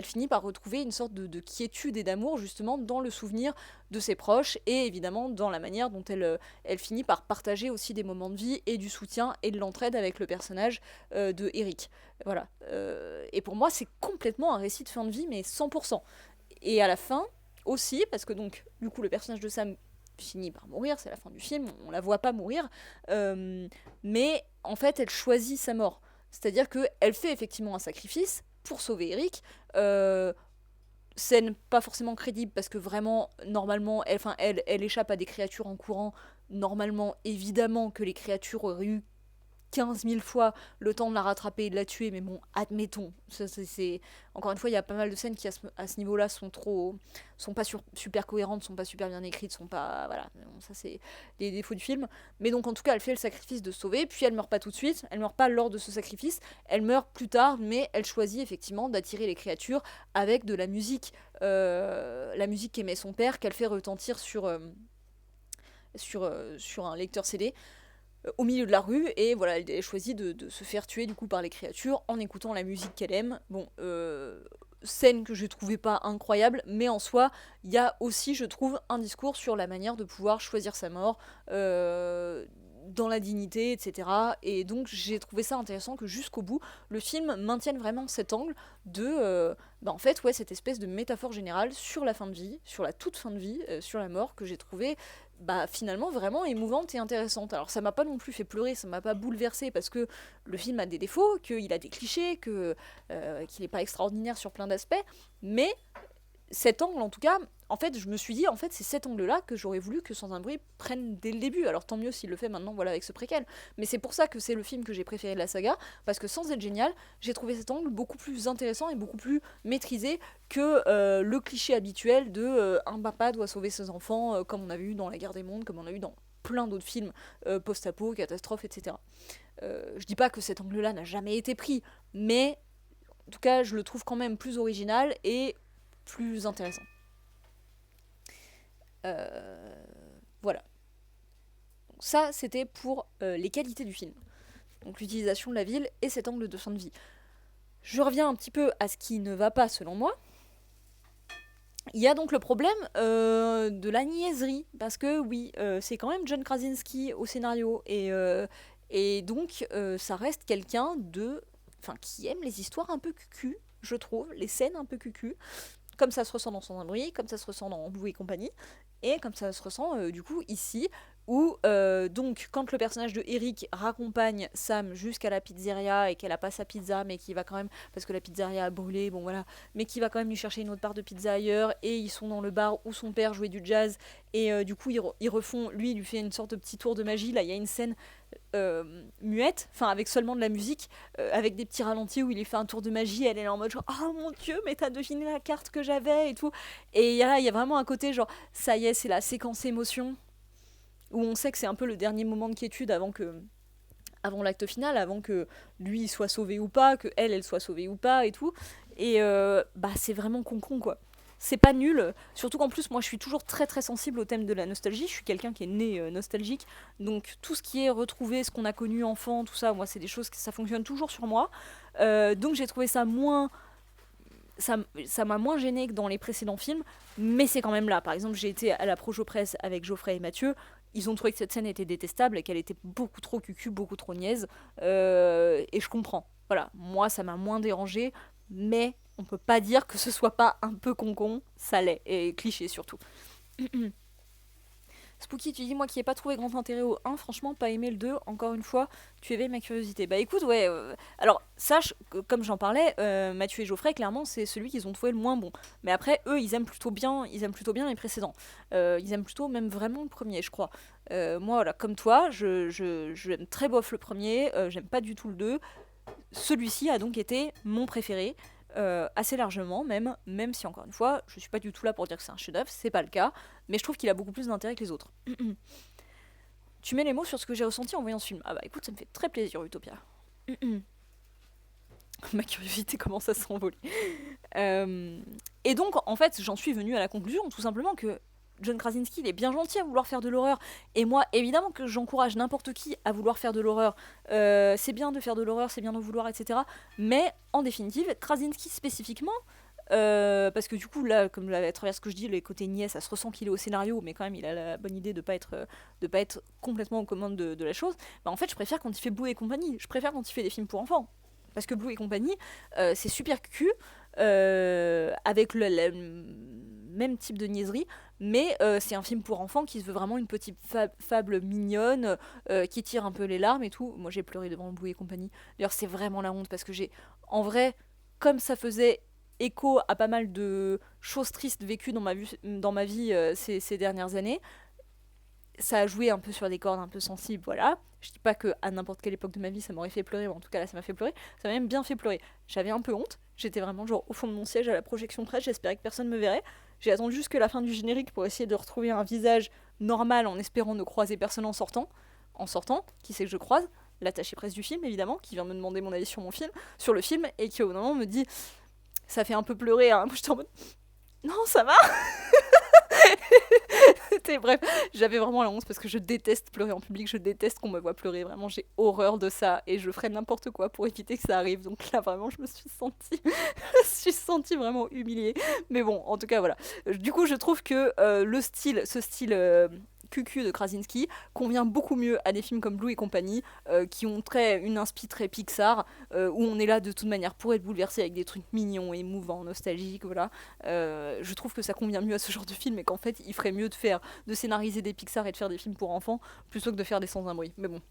finit par retrouver une sorte de quiétude et d'amour, justement, dans le souvenir de ses proches, et évidemment dans la manière dont elle finit par partager aussi des moments de vie, et du soutien, et de l'entraide avec le personnage de Eric. Voilà. Et pour moi, c'est complètement un récit de fin de vie, mais 100%. Et à la fin, aussi, parce que donc, du coup, le personnage de Sam finit par mourir, c'est la fin du film, on la voit pas mourir, mais en fait, elle choisit sa mort. C'est-à-dire qu'elle fait effectivement un sacrifice pour sauver Eric. Scène pas forcément crédible, parce que vraiment, normalement, elle échappe à des créatures en courant. Normalement, évidemment que les créatures auraient eu 15 000 fois le temps de la rattraper et de la tuer, mais bon, admettons. Encore une fois, il y a pas mal de scènes qui, à ce niveau-là, sont pas super cohérentes, sont pas super bien écrites, sont pas. Voilà, bon, ça c'est les défauts du film. Mais donc, en tout cas, elle fait le sacrifice de sauver, puis elle meurt pas tout de suite, elle meurt pas lors de ce sacrifice, elle meurt plus tard, mais elle choisit effectivement d'attirer les créatures avec de la musique qu'aimait son père, qu'elle fait retentir sur un lecteur CD au milieu de la rue, et voilà, elle choisit de se faire tuer du coup par les créatures en écoutant la musique qu'elle aime. Bon, scène que je trouvais pas incroyable, mais en soi, il y a aussi, je trouve, un discours sur la manière de pouvoir choisir sa mort, dans la dignité, etc. Et donc j'ai trouvé ça intéressant que jusqu'au bout, le film maintienne vraiment cet angle de, en fait, ouais, cette espèce de métaphore générale sur la fin de vie, sur la toute fin de vie, sur la mort, que j'ai trouvé finalement vraiment émouvante et intéressante. Alors ça m'a pas non plus fait pleurer, ça m'a pas bouleversée parce que le film a des défauts, qu'il a des clichés, qu'il est pas extraordinaire sur plein d'aspects, mais cet angle, en tout cas, en fait, je me suis dit, en fait, c'est cet angle-là que j'aurais voulu que Sans un bruit prenne dès le début. Alors tant mieux s'il le fait maintenant, voilà, avec ce préquel. Mais c'est pour ça que c'est le film que j'ai préféré de la saga, parce que sans être génial, j'ai trouvé cet angle beaucoup plus intéressant et beaucoup plus maîtrisé que le cliché habituel de un papa doit sauver ses enfants, comme on a vu dans La Guerre des Mondes, comme on a eu dans plein d'autres films, post-apo, catastrophes, etc. Je dis pas que cet angle-là n'a jamais été pris, mais en tout cas, je le trouve quand même plus original et plus intéressant. Voilà. Donc ça, c'était pour les qualités du film. Donc l'utilisation de la ville et cet angle de fin de vie. Je reviens un petit peu à ce qui ne va pas selon moi. Il y a donc le problème de la niaiserie, parce que oui, c'est quand même John Krasinski au scénario, et donc ça reste quelqu'un qui aime les histoires un peu cucu, je trouve, les scènes un peu cucu, comme ça se ressent dans Sans un bruit, comme ça se ressent dans Blue et compagnie, et comme ça se ressent du coup ici, où donc quand le personnage de Eric raccompagne Sam jusqu'à la pizzeria et qu'elle a pas sa pizza, mais qui va quand même, parce que la pizzeria a brûlé, bon voilà, mais qui va quand même lui chercher une autre part de pizza ailleurs, et ils sont dans le bar où son père jouait du jazz, et du coup ils refont, lui il lui fait une sorte de petit tour de magie, là il y a une scène muette, enfin avec seulement de la musique, avec des petits ralentis où il lui fait un tour de magie, elle est là en mode genre oh mon dieu mais t'as deviné la carte que j'avais et tout, et il y a vraiment un côté genre ça y est c'est la séquence émotion où on sait que c'est un peu le dernier moment de quiétude avant l'acte final, avant que lui soit sauvé ou pas, que elle soit sauvée ou pas et tout, et c'est vraiment con quoi. C'est pas nul, surtout qu'en plus moi je suis toujours très très sensible au thème de la nostalgie, je suis quelqu'un qui est né nostalgique, donc tout ce qui est retrouvé, ce qu'on a connu enfant, tout ça, moi c'est des choses que ça fonctionne toujours sur moi, donc j'ai trouvé ça moins... Ça m'a moins gêné que dans les précédents films, mais c'est quand même là. Par exemple, j'ai été à la Projo Presse avec Geoffrey et Mathieu, ils ont trouvé que cette scène était détestable et qu'elle était beaucoup trop cucu, beaucoup trop niaise, et je comprends. Voilà, moi ça m'a moins dérangé, mais on peut pas dire que ce soit pas un peu concon, ça l'est, et cliché surtout. Spooky, tu dis moi qui ai pas trouvé grand intérêt au 1, franchement pas aimé le 2, encore une fois, tu éveilles ma curiosité. Bah écoute, ouais, alors sache que comme j'en parlais, Mathieu et Geoffrey, clairement c'est celui qu'ils ont trouvé le moins bon. Mais après, eux, ils aiment plutôt bien les précédents. Ils aiment plutôt même vraiment le premier, je crois. Moi, voilà, comme toi, j'aime très bof le premier, j'aime pas du tout le 2. Celui-ci a donc été mon préféré. Assez largement même si encore une fois je suis pas du tout là pour dire que c'est un chef-d'œuvre, c'est pas le cas, mais je trouve qu'il a beaucoup plus d'intérêt que les autres. Tu mets les mots sur ce que j'ai ressenti en voyant ce film. Ah bah écoute, ça me fait très plaisir Utopia. Ma curiosité commence à s'envoler. Et donc en fait j'en suis venue à la conclusion tout simplement que John Krasinski il est bien gentil à vouloir faire de l'horreur, et moi évidemment que j'encourage n'importe qui à vouloir faire de l'horreur, c'est bien de faire de l'horreur, c'est bien de vouloir, etc. Mais en définitive Krasinski spécifiquement, parce que du coup là comme à travers ce que je dis, les côtés niais, ça se ressent qu'il est au scénario, mais quand même il a la bonne idée de pas être complètement aux commandes de la chose. En fait je préfère quand il fait Blue et compagnie, je préfère quand il fait des films pour enfants, parce que Blue et compagnie c'est super cucu, avec le même type de niaiserie, mais c'est un film pour enfants qui se veut vraiment une petite fable mignonne, qui tire un peu les larmes et tout. Moi j'ai pleuré devant Blue et compagnie. D'ailleurs c'est vraiment la honte parce que en vrai, comme ça faisait écho à pas mal de choses tristes vécues dans ma vie ces dernières années, ça a joué un peu sur des cordes un peu sensibles, voilà. Je dis pas que à n'importe quelle époque de ma vie ça m'aurait fait pleurer, mais en tout cas là ça m'a fait pleurer. Ça m'a même bien fait pleurer. J'avais un peu honte, j'étais vraiment genre au fond de mon siège à la projection presse, j'espérais que personne me verrait. J'ai attendu jusque la fin du générique pour essayer de retrouver un visage normal en espérant ne croiser personne en sortant. En sortant, qui c'est que je croise? L'attaché presse du film évidemment, qui vient me demander mon avis sur le film, et qui au moment me dit ça fait un peu pleurer, hein. Moi j'étais en mode non ça va. Bref, j'avais vraiment la honte parce que je déteste pleurer en public, je déteste qu'on me voit pleurer, vraiment j'ai horreur de ça et je ferais n'importe quoi pour éviter que ça arrive. Donc là vraiment je me suis sentie vraiment humiliée. Mais bon, en tout cas voilà. Du coup je trouve que ce style cucu de Krasinski convient beaucoup mieux à des films comme Blue et compagnie, qui ont une inspi très Pixar, où on est là de toute manière pour être bouleversé avec des trucs mignons, émouvants, nostalgiques, voilà. Je trouve que ça convient mieux à ce genre de film et qu'en fait, il ferait mieux de scénariser des Pixar et de faire des films pour enfants plutôt que de faire des sans un bruit. Mais bon.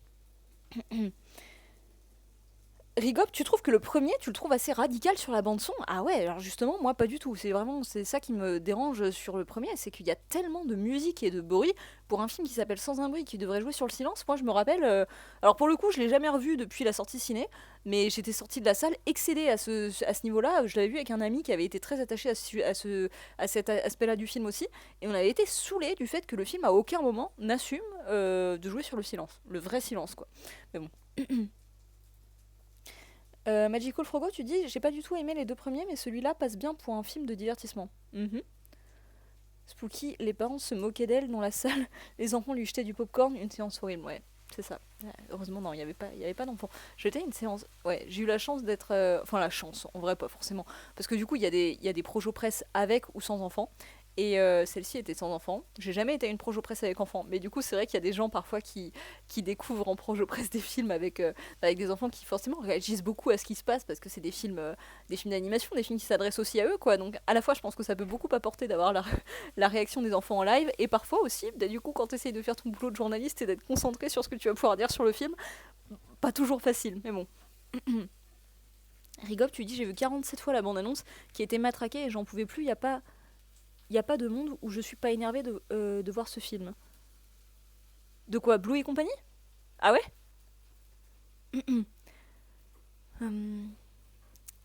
Rigop, tu trouves que le premier, tu le trouves assez radical sur la bande son? Ah ouais, alors justement, moi pas du tout. C'est ça qui me dérange sur le premier, c'est qu'il y a tellement de musique et de bruit pour un film qui s'appelle Sans un bruit, qui devrait jouer sur le silence. Moi, je me rappelle. Alors pour le coup, je l'ai jamais revu depuis la sortie ciné, mais j'étais sortie de la salle excédée à ce niveau-là. Je l'avais vu avec un ami qui avait été très attaché à cet aspect-là du film aussi, et on avait été saoulés du fait que le film à aucun moment n'assume de jouer sur le silence, le vrai silence quoi. Mais bon. Magical Frogo, tu dis, j'ai pas du tout aimé les deux premiers, mais celui-là passe bien pour un film de divertissement. Mhm. Spooky, les parents se moquaient d'elle dans la salle, les enfants lui jetaient du popcorn, une séance horrible, ouais, c'est ça. Heureusement, non, il y avait pas d'enfants. J'étais une séance, ouais, j'ai eu la chance d'être. Enfin, la chance, en vrai, pas forcément. Parce que du coup, il y a des projos presse avec ou sans enfants. Et celle-ci était sans enfant. J'ai jamais été à une projo presse avec enfants, mais du coup c'est vrai qu'il y a des gens parfois qui découvrent en projo presse des films avec des enfants qui forcément réagissent beaucoup à ce qui se passe parce que c'est des films d'animation, des films qui s'adressent aussi à eux quoi. Donc à la fois je pense que ça peut beaucoup apporter d'avoir la réaction des enfants en live et parfois aussi du coup quand tu essayes de faire ton boulot de journaliste et d'être concentré sur ce que tu vas pouvoir dire sur le film, pas toujours facile, mais bon. Rigop, tu dis j'ai vu 47 fois la bande-annonce qui était matraquée et j'en pouvais plus, il n'y a pas de monde où je suis pas énervée de voir ce film. De quoi, Blue et compagnie? Ah ouais?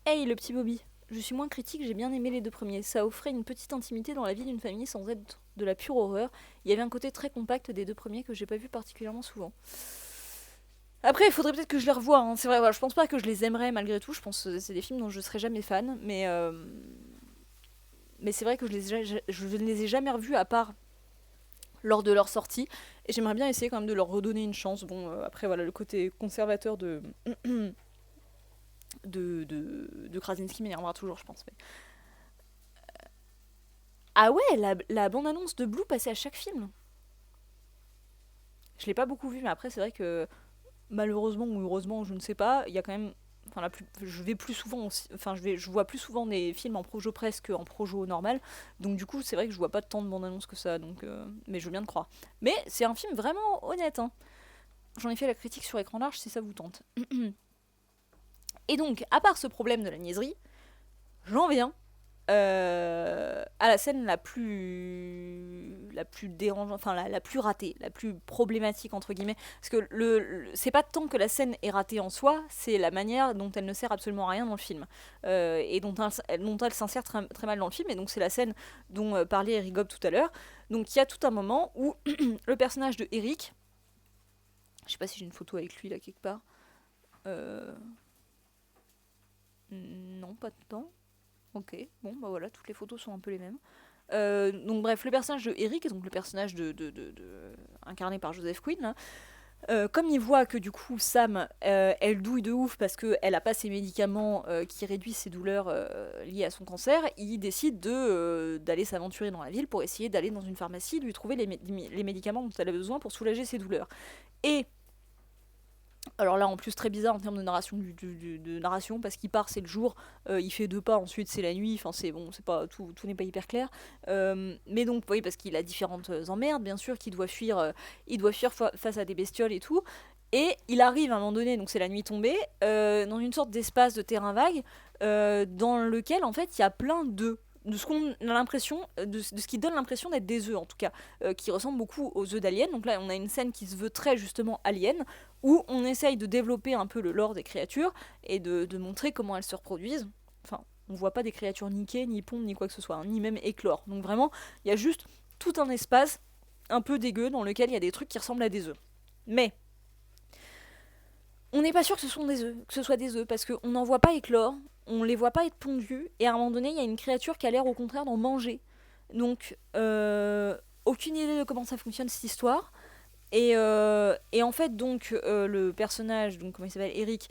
Hey, le petit Bobby. Je suis moins critique, j'ai bien aimé les deux premiers. Ça offrait une petite intimité dans la vie d'une famille sans être de la pure horreur. Il y avait un côté très compact des deux premiers que j'ai pas vu particulièrement souvent. Après, il faudrait peut-être que je les revoie. Hein. C'est vrai, voilà, je pense pas que je les aimerais malgré tout. Je pense que c'est des films dont je serais jamais fan. Mais c'est vrai que je ne les ai jamais revus à part lors de leur sortie. Et j'aimerais bien essayer quand même de leur redonner une chance. Bon, après, voilà, le côté conservateur de Krasinski m'énervera toujours, je pense. Mais... Ah ouais, la bande-annonce de Blue passait à chaque film. Je l'ai pas beaucoup vu, mais après, c'est vrai que malheureusement ou heureusement, je ne sais pas, il y a quand même. Enfin, je vais plus souvent aussi, enfin, je vois plus souvent des films en projo presse qu'en projo normal. Donc, du coup, c'est vrai que je vois pas tant de bandes-annonces que ça. Donc, mais je veux bien te croire. Mais c'est un film vraiment honnête. Hein. J'en ai fait la critique sur écran large si ça vous tente. Et donc, à part ce problème de la niaiserie, j'en viens à la scène la plus dérangeante, enfin la plus ratée, la plus problématique entre guillemets. Parce que c'est pas tant que la scène est ratée en soi, c'est la manière dont elle ne sert absolument à rien dans le film. Et dont elle s'insère très, très mal dans le film. Et donc c'est la scène dont parlait Eric Gobb tout à l'heure. Donc il y a tout un moment où le personnage de Eric, je sais pas si j'ai une photo avec lui là quelque part. Non, pas de temps. Ok, bon, bah voilà, toutes les photos sont un peu les mêmes. Donc bref, le personnage de Eric, donc le personnage incarné par Joseph Quinn, là, comme il voit que du coup Sam, elle douille de ouf parce qu'elle a pas ses médicaments qui réduisent ses douleurs liées à son cancer, il décide d'aller s'aventurer dans la ville pour essayer d'aller dans une pharmacie, lui trouver les médicaments dont elle a besoin pour soulager ses douleurs. Et alors là, en plus, très bizarre en termes de narration, de narration parce qu'il part, c'est le jour, il fait 2 pas, ensuite c'est la nuit, enfin c'est bon, c'est pas tout n'est pas hyper clair. Mais donc, oui, parce qu'il a différentes emmerdes, bien sûr, qu'il doit fuir, face à des bestioles et tout. Et il arrive à un moment donné, donc c'est la nuit tombée, dans une sorte d'espace de terrain vague, dans lequel en fait il y a plein d'œufs. De ce qu'on a l'impression, de ce qui donne l'impression d'être des œufs en tout cas, qui ressemblent beaucoup aux œufs d'Alien. Donc là, on a une scène qui se veut très justement Alien, où on essaye de développer un peu le lore des créatures et de montrer comment elles se reproduisent. Enfin, on voit pas des créatures niquées, ni pondre, ni quoi que ce soit, hein, ni même éclore. Donc vraiment, il y a juste tout un espace un peu dégueu dans lequel il y a des trucs qui ressemblent à des œufs. Mais on n'est pas sûr que ce soit des œufs, parce qu'on n'en voit pas éclore, on les voit pas être pondus, et à un moment donné, il y a une créature qui a l'air au contraire d'en manger. Donc, aucune idée de comment ça fonctionne cette histoire. Et en fait, donc, le personnage, donc, comment il s'appelle, Eric,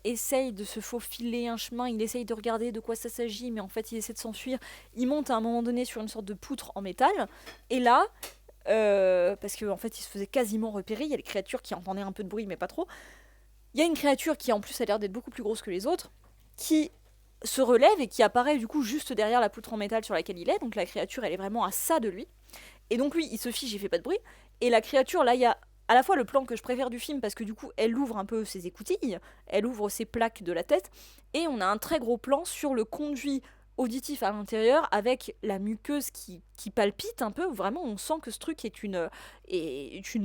essaye de se faufiler un chemin, il essaye de regarder de quoi ça s'agit, mais en fait, il essaie de s'enfuir. Il monte à un moment donné sur une sorte de poutre en métal, et là, parce qu'en fait, il se faisait quasiment repérer. Il y a les créatures qui entendaient un peu de bruit, mais pas trop. Il y a une créature qui, en plus, a l'air d'être beaucoup plus grosse que les autres, qui se relève et qui apparaît du coup juste derrière la poutre en métal sur laquelle il est. Donc la créature, elle est vraiment à ça de lui. Et donc lui, il se fiche, il fait pas de bruit. Et la créature, là, il y a à la fois le plan que je préfère du film parce que du coup, elle ouvre un peu ses écoutilles, elle ouvre ses plaques de la tête, et on a un très gros plan sur le conduit auditif à l'intérieur avec la muqueuse qui palpite un peu. Vraiment, on sent que ce truc est une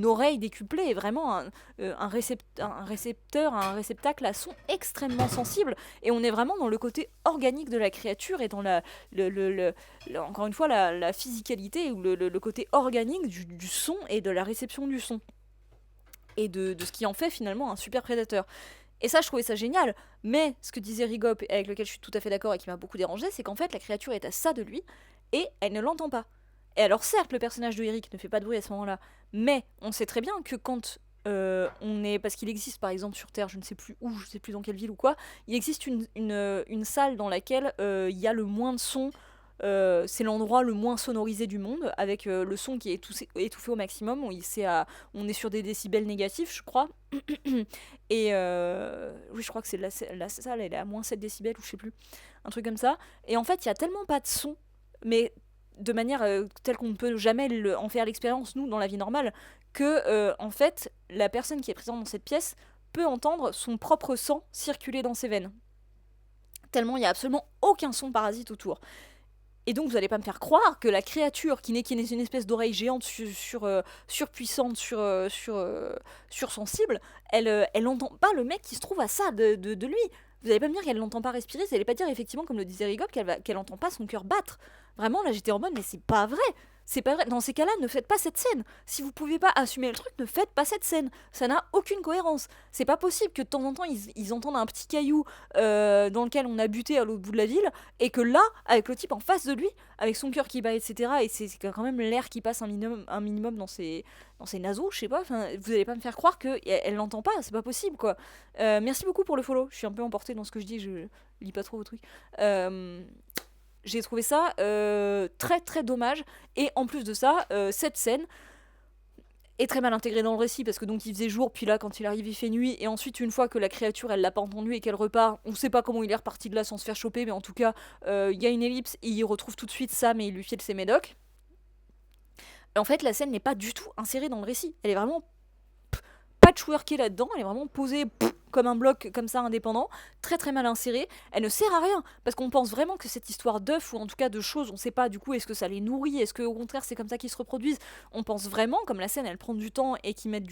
oreille décuplée, et vraiment un récepteur, un réceptacle à son extrêmement sensible. Et on est vraiment dans le côté organique de la créature et dans encore une fois la physicalité ou le côté organique du son et de la réception du son. Et de ce qui en fait finalement un super prédateur. Et ça, je trouvais ça génial. Mais ce que disait Rigop, avec lequel je suis tout à fait d'accord et qui m'a beaucoup dérangé, c'est qu'en fait, la créature est à ça de lui et elle ne l'entend pas. Et alors, certes, le personnage de Eric ne fait pas de bruit à ce moment-là, mais on sait très bien que quand on est. Parce qu'il existe, par exemple, sur Terre, je ne sais plus où, je ne sais plus dans quelle ville ou quoi, il existe une salle dans laquelle il y a le moins de son. C'est l'endroit le moins sonorisé du monde, avec le son qui est étouffé au maximum. On est sur des décibels négatifs, je crois. Et oui, je crois que c'est la salle, elle est à moins 7 décibels ou je sais plus. Un truc comme ça. Et en fait, il y a tellement pas de son, mais de manière telle qu'on ne peut jamais en faire l'expérience, nous, dans la vie normale, que en fait, la personne qui est présente dans cette pièce peut entendre son propre sang circuler dans ses veines. Tellement il n'y a absolument aucun son parasite autour. Et donc vous allez pas me faire croire que la créature qui n'est une espèce d'oreille géante surpuissante, sursensible, elle entend pas le mec qui se trouve à ça de lui. Vous allez pas me dire qu'elle l'entend pas respirer, vous allez pas dire effectivement, comme le disait Rigop, qu'elle entend pas son cœur battre. Vraiment, là j'étais en mode, mais c'est pas vrai. C'est pas vrai. Dans ces cas-là, ne faites pas cette scène. Si vous pouvez pas assumer le truc, ne faites pas cette scène. Ça n'a aucune cohérence. C'est pas possible que de temps en temps ils entendent un petit caillou dans lequel on a buté à l'autre bout de la ville, et que là, avec le type en face de lui, avec son cœur qui bat, etc., et c'est quand même l'air qui passe un minimum dans ses naseaux, je sais pas, vous allez pas me faire croire qu'elle l'entend pas, c'est pas possible, quoi. Merci beaucoup pour le follow, je suis un peu emportée dans ce que je dis, je lis pas trop vos trucs. J'ai trouvé ça très très dommage, et en plus de ça, cette scène est très mal intégrée dans le récit, parce que donc il faisait jour, puis là quand il arrive il fait nuit, et ensuite une fois que la créature elle l'a pas entendu et qu'elle repart, on sait pas comment il est reparti de là sans se faire choper, mais en tout cas il y a une ellipse et il retrouve tout de suite Sam et il lui file ses médocs. En fait la scène n'est pas du tout insérée dans le récit, elle est vraiment patchworkée là-dedans, elle est vraiment posée comme un bloc comme ça indépendant, très très mal insérée, elle ne sert à rien, parce qu'on pense vraiment que cette histoire d'œufs, ou en tout cas de choses, on sait pas du coup, est-ce que ça les nourrit, est-ce que au contraire c'est comme ça qu'ils se reproduisent, on pense vraiment, comme la scène elle prend du temps et qu'ils mettent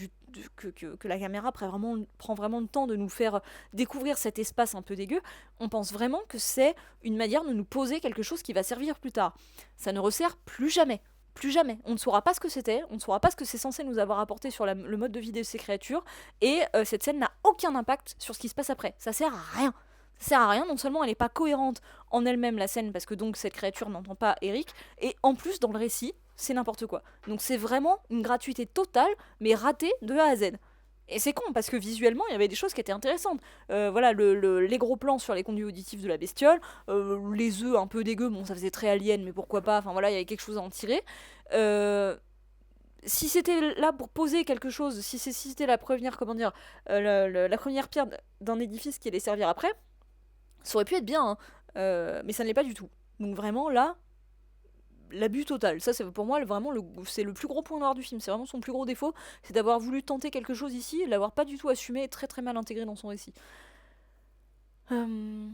que la caméra prend vraiment le temps de nous faire découvrir cet espace un peu dégueu, on pense vraiment que c'est une manière de nous poser quelque chose qui va servir plus tard. Ça ne resserre plus jamais. Plus jamais. On ne saura pas ce que c'était, on ne saura pas ce que c'est censé nous avoir apporté sur le mode de vie de ces créatures, et cette scène n'a aucun impact sur ce qui se passe après. Ça sert à rien. Ça sert à rien, non seulement elle n'est pas cohérente en elle-même, la scène, parce que donc cette créature n'entend pas Eric, et en plus dans le récit, c'est n'importe quoi. Donc c'est vraiment une gratuité totale, mais ratée de A à Z. Et c'est con, parce que visuellement, il y avait des choses qui étaient intéressantes. Voilà, les gros plans sur les conduits auditifs de la bestiole, les œufs un peu dégueux, bon, ça faisait très alien, mais pourquoi pas, enfin voilà, il y avait quelque chose à en tirer. Euh, Si c'était là pour poser quelque chose, si c'était la première, comment dire, la première pierre d'un édifice qui allait servir après, ça aurait pu être bien, hein. Mais ça ne l'est pas du tout. Donc vraiment, là, l'abus total. Ça, c'est pour moi vraiment c'est le plus gros point noir du film. C'est vraiment son plus gros défaut, c'est d'avoir voulu tenter quelque chose ici et l'avoir pas du tout assumé et très très mal intégré dans son récit. Euh,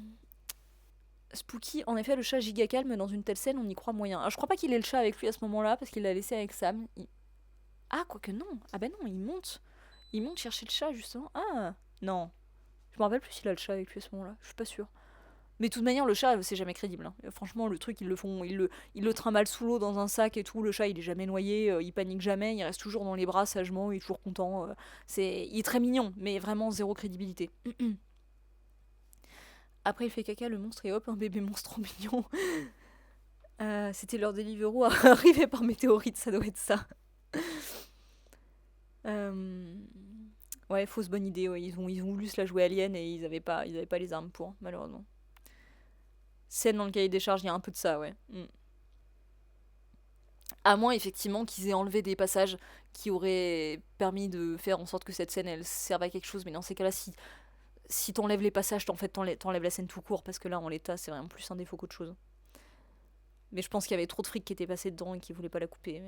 Spooky, en effet, le chat giga calme dans une telle scène, on y croit moyen. Alors, je crois pas qu'il ait le chat avec lui à ce moment-là parce qu'il l'a laissé avec Sam. Ah, quoique non. Ah ben non, il monte. Il monte chercher le chat justement. Ah, non. Je me rappelle plus s'il a le chat avec lui à ce moment-là. Je suis pas sûre. Mais de toute manière, le chat, c'est jamais crédible, hein. Franchement, le truc, ils le trimballent sous l'eau dans un sac et tout. Le chat, il est jamais noyé, il panique jamais, il reste toujours dans les bras sagement, il est toujours content. Il est très mignon, mais vraiment zéro crédibilité. Après, il fait caca, le monstre, et hop, un bébé monstre trop mignon. C'était leur Deliveroo arrivé par météorite, ça doit être ça. Euh, Ouais, fausse bonne idée, ouais. Ils ont voulu se la jouer alien et ils avaient pas les armes pour, malheureusement. Scène dans le cahier des charges, il y a un peu de ça, ouais. À moins effectivement qu'ils aient enlevé des passages qui auraient permis de faire en sorte que cette scène elle serve à quelque chose, mais dans ces cas-là, si t'enlèves les passages, t'enlèves la scène tout court, parce que là en l'état c'est vraiment plus un défaut qu'autre chose. Mais je pense qu'il y avait trop de fric qui était passé dedans et qu'ils voulaient pas la couper.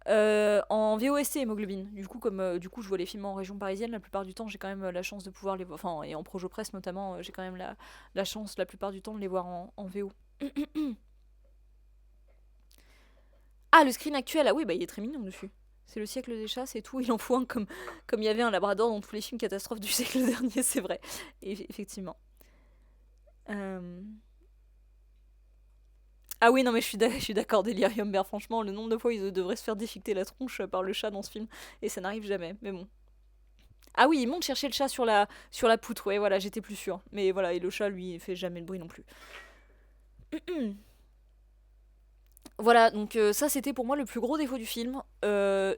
En VOST hémoglobine. Du coup, comme du coup je vois les films en région parisienne, la plupart du temps j'ai quand même la chance de pouvoir les voir. Enfin, et en Projo Presse notamment, j'ai quand même la chance la plupart du temps de les voir en VO. Ah, le screen actuel, ah oui, bah il est très mignon dessus. C'est le siècle des chats, c'est tout. Il en faut un comme il y avait un labrador dans tous les films catastrophes du siècle dernier, c'est vrai. Et, effectivement. Euh, Ah oui, non, mais je suis d'accord, Delirium Bear. Franchement, le nombre de fois où ils devraient se faire déchiqueter la tronche par le chat dans ce film, et ça n'arrive jamais. Mais bon. Ah oui, ils montent chercher le chat sur la poutre, ouais, voilà, j'étais plus sûre. Mais voilà, et le chat, lui, il fait jamais de bruit non plus. Voilà, donc ça c'était pour moi le plus gros défaut du film.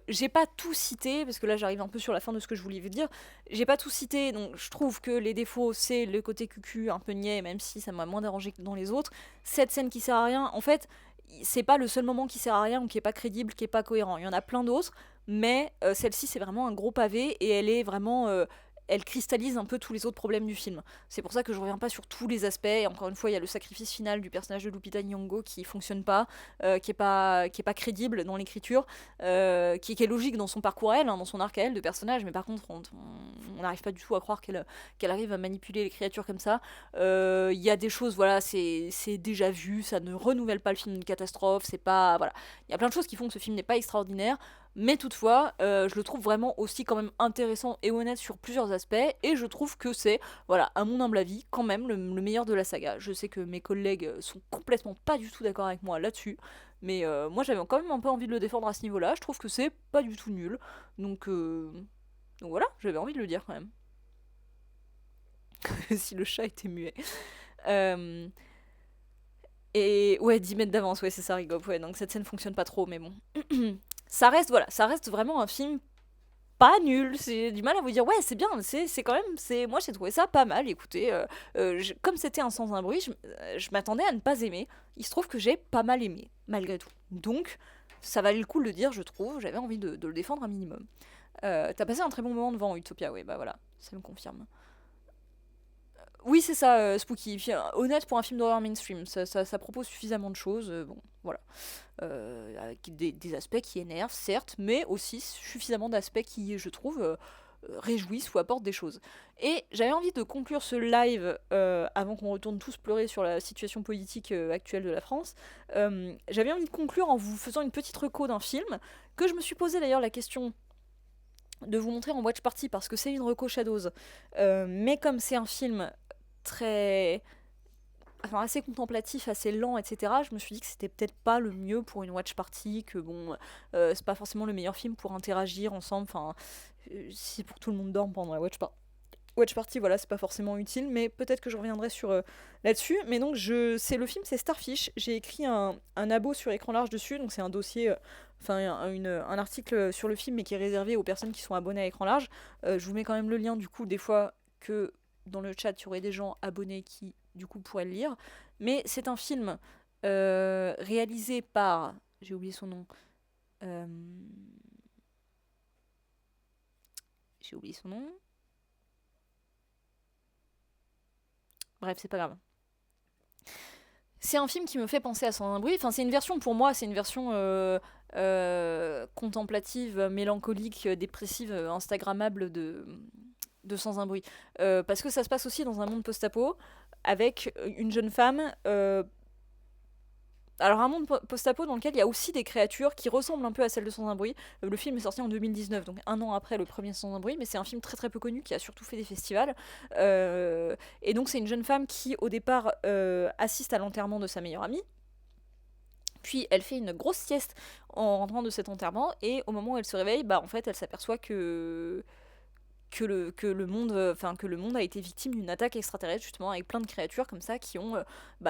J'ai pas tout cité, parce que là j'arrive un peu sur la fin de ce que je voulais vous dire. J'ai pas tout cité, donc je trouve que les défauts c'est le côté cucu, un peu niais, même si ça m'a moins dérangé que dans les autres. Cette scène qui sert à rien, en fait, c'est pas le seul moment qui sert à rien ou qui est pas crédible, qui est pas cohérent. Il y en a plein d'autres, mais celle-ci c'est vraiment un gros pavé et elle est vraiment. Elle cristallise un peu tous les autres problèmes du film. C'est pour ça que je reviens pas sur tous les aspects. Et encore une fois, il y a le sacrifice final du personnage de Lupita Nyong'o qui fonctionne pas, qui est pas crédible dans l'écriture, qui est logique dans son parcours à elle, hein, dans son arc à elle de personnage, mais par contre on n'arrive pas du tout à croire qu'elle arrive à manipuler les créatures comme ça. Il y a des choses, voilà, c'est déjà vu, ça ne renouvelle pas le film d'une catastrophe, c'est pas, voilà, il y a plein de choses qui font que ce film n'est pas extraordinaire. Mais toutefois, je le trouve vraiment aussi quand même intéressant et honnête sur plusieurs aspects, et je trouve que c'est, voilà, à mon humble avis, quand même le meilleur de la saga. Je sais que mes collègues sont complètement pas du tout d'accord avec moi là-dessus, mais moi j'avais quand même un peu envie de le défendre à ce niveau-là. Je trouve que c'est pas du tout nul, donc, donc voilà, j'avais envie de le dire quand même. Si le chat était muet. Euh, et ouais, 10 mètres d'avance, ouais, c'est ça, Rigop, ouais, donc cette scène fonctionne pas trop, mais bon. Ça reste, voilà, ça reste vraiment un film pas nul. J'ai du mal à vous dire, ouais, c'est bien, c'est quand même, moi j'ai trouvé ça pas mal. Écoutez, comme c'était un sans un bruit, je m'attendais à ne pas aimer. Il se trouve que j'ai pas mal aimé, malgré tout. Donc, ça valait le coup de le dire, je trouve. J'avais envie de le défendre un minimum. T'as passé un très bon moment devant Utopia, oui, bah voilà, ça me confirme. Oui, c'est ça, Spooky. Honnête pour un film d'horreur mainstream, ça propose suffisamment de choses. Bon, voilà. Avec des aspects qui énervent, certes, mais aussi suffisamment d'aspects qui, je trouve, réjouissent ou apportent des choses. Et j'avais envie de conclure ce live avant qu'on retourne tous pleurer sur la situation politique actuelle de la France. J'avais envie de conclure en vous faisant une petite reco d'un film que je me suis posé d'ailleurs la question de vous montrer en watch party parce que c'est une reco Shadows. Mais comme c'est un film très enfin, assez contemplatif, assez lent, etc., je me suis dit que c'était peut-être pas le mieux pour une watch party, que bon, c'est pas forcément le meilleur film pour interagir ensemble, enfin, si pour que tout le monde dorme pendant la watch party, voilà, c'est pas forcément utile, mais peut-être que je reviendrai sur là-dessus. Mais donc, c'est le film, c'est Starfish. J'ai écrit un abo sur écran large dessus, donc c'est un dossier, enfin un article sur le film, mais qui est réservé aux personnes qui sont abonnées à écran large. Je vous mets quand même le lien, du coup, des fois que dans le chat, il y aurait des gens abonnés qui, du coup, pourraient le lire. Mais c'est un film réalisé par, j'ai oublié son nom, euh, j'ai oublié son nom. Bref, c'est pas grave. C'est un film qui me fait penser à Sans un bruit. Enfin, c'est une version, pour moi, c'est une version contemplative, mélancolique, dépressive, instagrammable de Sans un bruit. Parce que ça se passe aussi dans un monde post-apo, avec une jeune femme. Alors, un monde post-apo dans lequel il y a aussi des créatures qui ressemblent un peu à celles de Sans un bruit. Le film est sorti en 2019, donc un an après le premier Sans un bruit, mais c'est un film très très peu connu qui a surtout fait des festivals. Et donc, c'est une jeune femme qui, au départ, assiste à l'enterrement de sa meilleure amie. Puis elle fait une grosse sieste en rentrant de cet enterrement, et au moment où elle se réveille, bah en fait elle s'aperçoit que le monde a été victime d'une attaque extraterrestre, justement, avec plein de créatures comme ça qui ont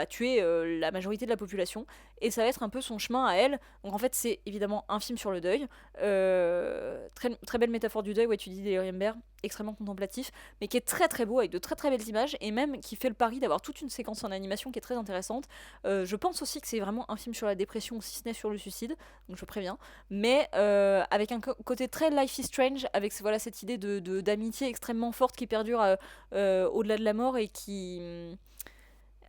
tué la majorité de la population. et ça va être un peu son chemin à elle. Donc en fait, c'est évidemment un film sur le deuil. Très, très belle métaphore du deuil, ouais, tu dis Delirium Bear, extrêmement contemplatif, mais qui est très très beau, avec de très très belles images, et même qui fait le pari d'avoir toute une séquence en animation qui est très intéressante. Je pense aussi que c'est vraiment un film sur la dépression, si ce n'est sur le suicide, donc je préviens, mais avec un côté très Life is Strange, avec voilà, cette idée d'amitié extrêmement forte qui perdure au-delà de la mort et qui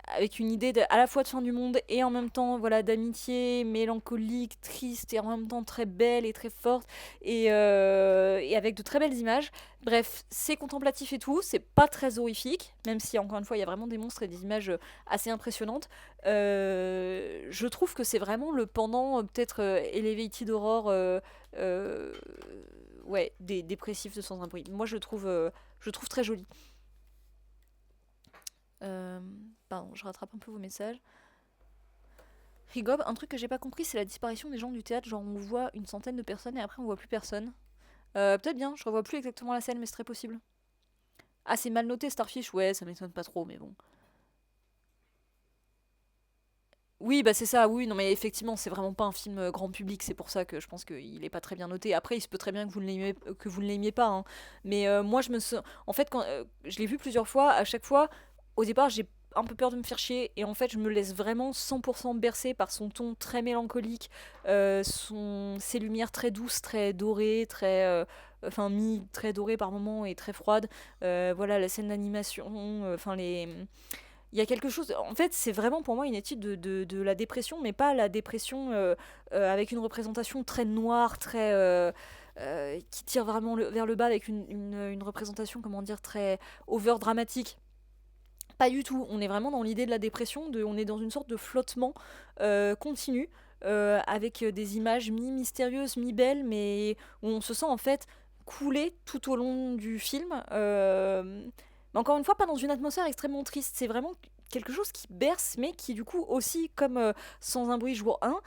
avec une idée à la fois de fin du monde et en même temps voilà d'amitié mélancolique, triste et en même temps très belle et très forte et avec de très belles images. Bref, c'est contemplatif et tout, c'est pas très horrifique, même si encore une fois il y a vraiment des monstres et des images assez impressionnantes. Je trouve que c'est vraiment le pendant peut-être Elevated Horror euh, ouais, des dépressifs de Sans un bruit. Moi je le trouve très joli. Euh, Pardon, je rattrape un peu vos messages. Rigob, un truc que j'ai pas compris, c'est la disparition des gens du théâtre. Genre, on voit une centaine de personnes et après on voit plus personne. Peut-être bien, je revois plus exactement la scène, mais c'est très possible. Ah, c'est mal noté Starfish, ouais, ça m'étonne pas trop, mais bon. Oui, bah c'est ça, oui, non mais effectivement, c'est vraiment pas un film grand public, c'est pour ça que je pense qu'il est pas très bien noté. Après, il se peut très bien que vous ne l'aimiez pas, hein. Mais moi, en fait, quand je l'ai vu plusieurs fois, à chaque fois, au départ, j'ai un peu peur de me faire chier, et en fait, je me laisse vraiment 100% bercer par son ton très mélancolique, ses lumières très douces, très dorées, enfin, très dorées par moments et très froides. Voilà, la scène d'animation, enfin, il y a quelque chose. En fait, c'est vraiment pour moi une étude de la dépression, mais pas la dépression avec une représentation très noire, qui tire vraiment vers le bas, avec une représentation, comment dire, très over dramatique. Pas du tout. On est vraiment dans l'idée de la dépression. On est dans une sorte de flottement continu. Avec des images mi-mystérieuses, mi-belles, mais où on se sent en fait couler tout au long du film. Mais encore une fois, pas dans une atmosphère extrêmement triste. C'est vraiment quelque chose qui berce, mais qui du coup aussi, comme Sans un bruit jour 1,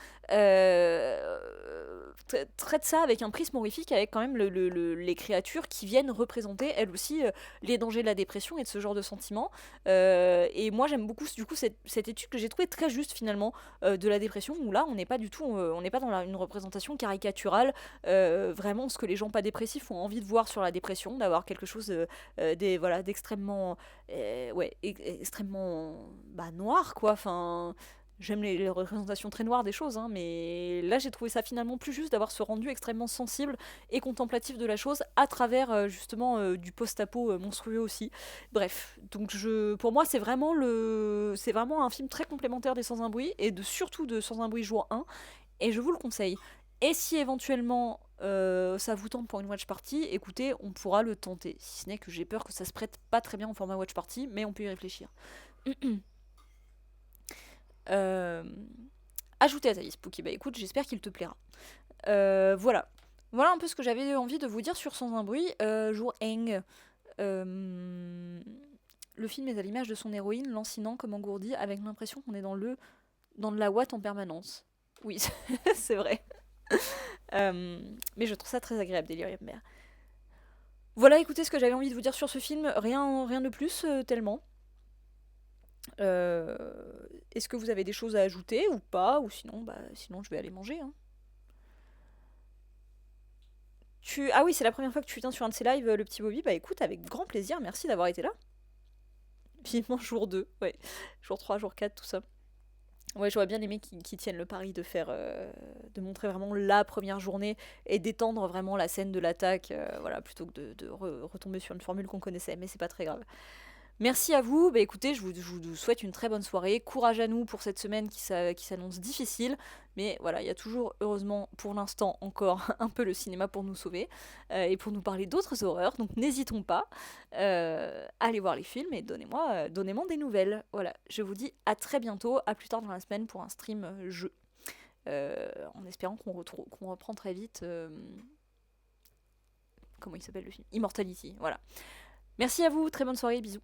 traite ça avec un prisme horrifique, avec quand même les créatures qui viennent représenter elles aussi les dangers de la dépression et de ce genre de sentiments. Et moi j'aime beaucoup du coup cette étude que j'ai trouvée très juste finalement de la dépression, où là on n'est pas du tout, on n'est pas dans une représentation caricaturale, vraiment ce que les gens pas dépressifs ont envie de voir sur la dépression, d'avoir quelque chose voilà, d'extrêmement ouais, extrêmement bah, noir quoi. Enfin, j'aime les représentations très noires des choses, hein, mais là j'ai trouvé ça finalement plus juste d'avoir ce rendu extrêmement sensible et contemplatif de la chose à travers justement du post-apo monstrueux aussi. Bref, donc pour moi c'est vraiment un film très complémentaire des Sans un bruit et surtout de Sans un bruit jour 1, et je vous le conseille. Et si éventuellement ça vous tente pour une watch party, écoutez, on pourra le tenter. Si ce n'est que j'ai peur que ça se prête pas très bien en format watch party, mais on peut y réfléchir. Euh, Ajoutez à ta liste, Pookie. Bah écoute, j'espère qu'il te plaira. Voilà. Voilà un peu ce que j'avais envie de vous dire sur Sans un bruit. Jour Eng. Le film est à l'image de son héroïne, lancinant comme engourdi, avec l'impression qu'on est dans de la ouate en permanence. Oui, c'est vrai. Mais je trouve ça très agréable, Delirium Bear. Voilà, écoutez ce que j'avais envie de vous dire sur ce film. Rien de plus, tellement. Euh, Est-ce que vous avez des choses à ajouter ou pas? Ou sinon, sinon je vais aller manger, hein. Ah oui, c'est la première fois que tu viens sur un de ces lives, le petit Bobby. Bah écoute, avec grand plaisir, merci d'avoir été là. Vivement jour 2, ouais. Jour 3, jour 4, tout ça. Ouais, j'aurais bien aimé qu'ils tiennent le pari de montrer vraiment la première journée et d'étendre vraiment la scène de l'attaque, voilà, plutôt que de retomber sur une formule qu'on connaissait, mais c'est pas très grave. Merci à vous. Bah écoutez, je vous souhaite une très bonne soirée. Courage à nous pour cette semaine qui s'annonce difficile. Mais voilà, il y a toujours, heureusement, pour l'instant encore, un peu le cinéma pour nous sauver et pour nous parler d'autres horreurs. Donc n'hésitons pas à aller voir les films et donnez-moi des nouvelles. Voilà, je vous dis à très bientôt, à plus tard dans la semaine pour un stream jeu. En espérant qu'on reprend très vite. Comment il s'appelle le film? Immortality, voilà. Merci à vous, très bonne soirée, bisous.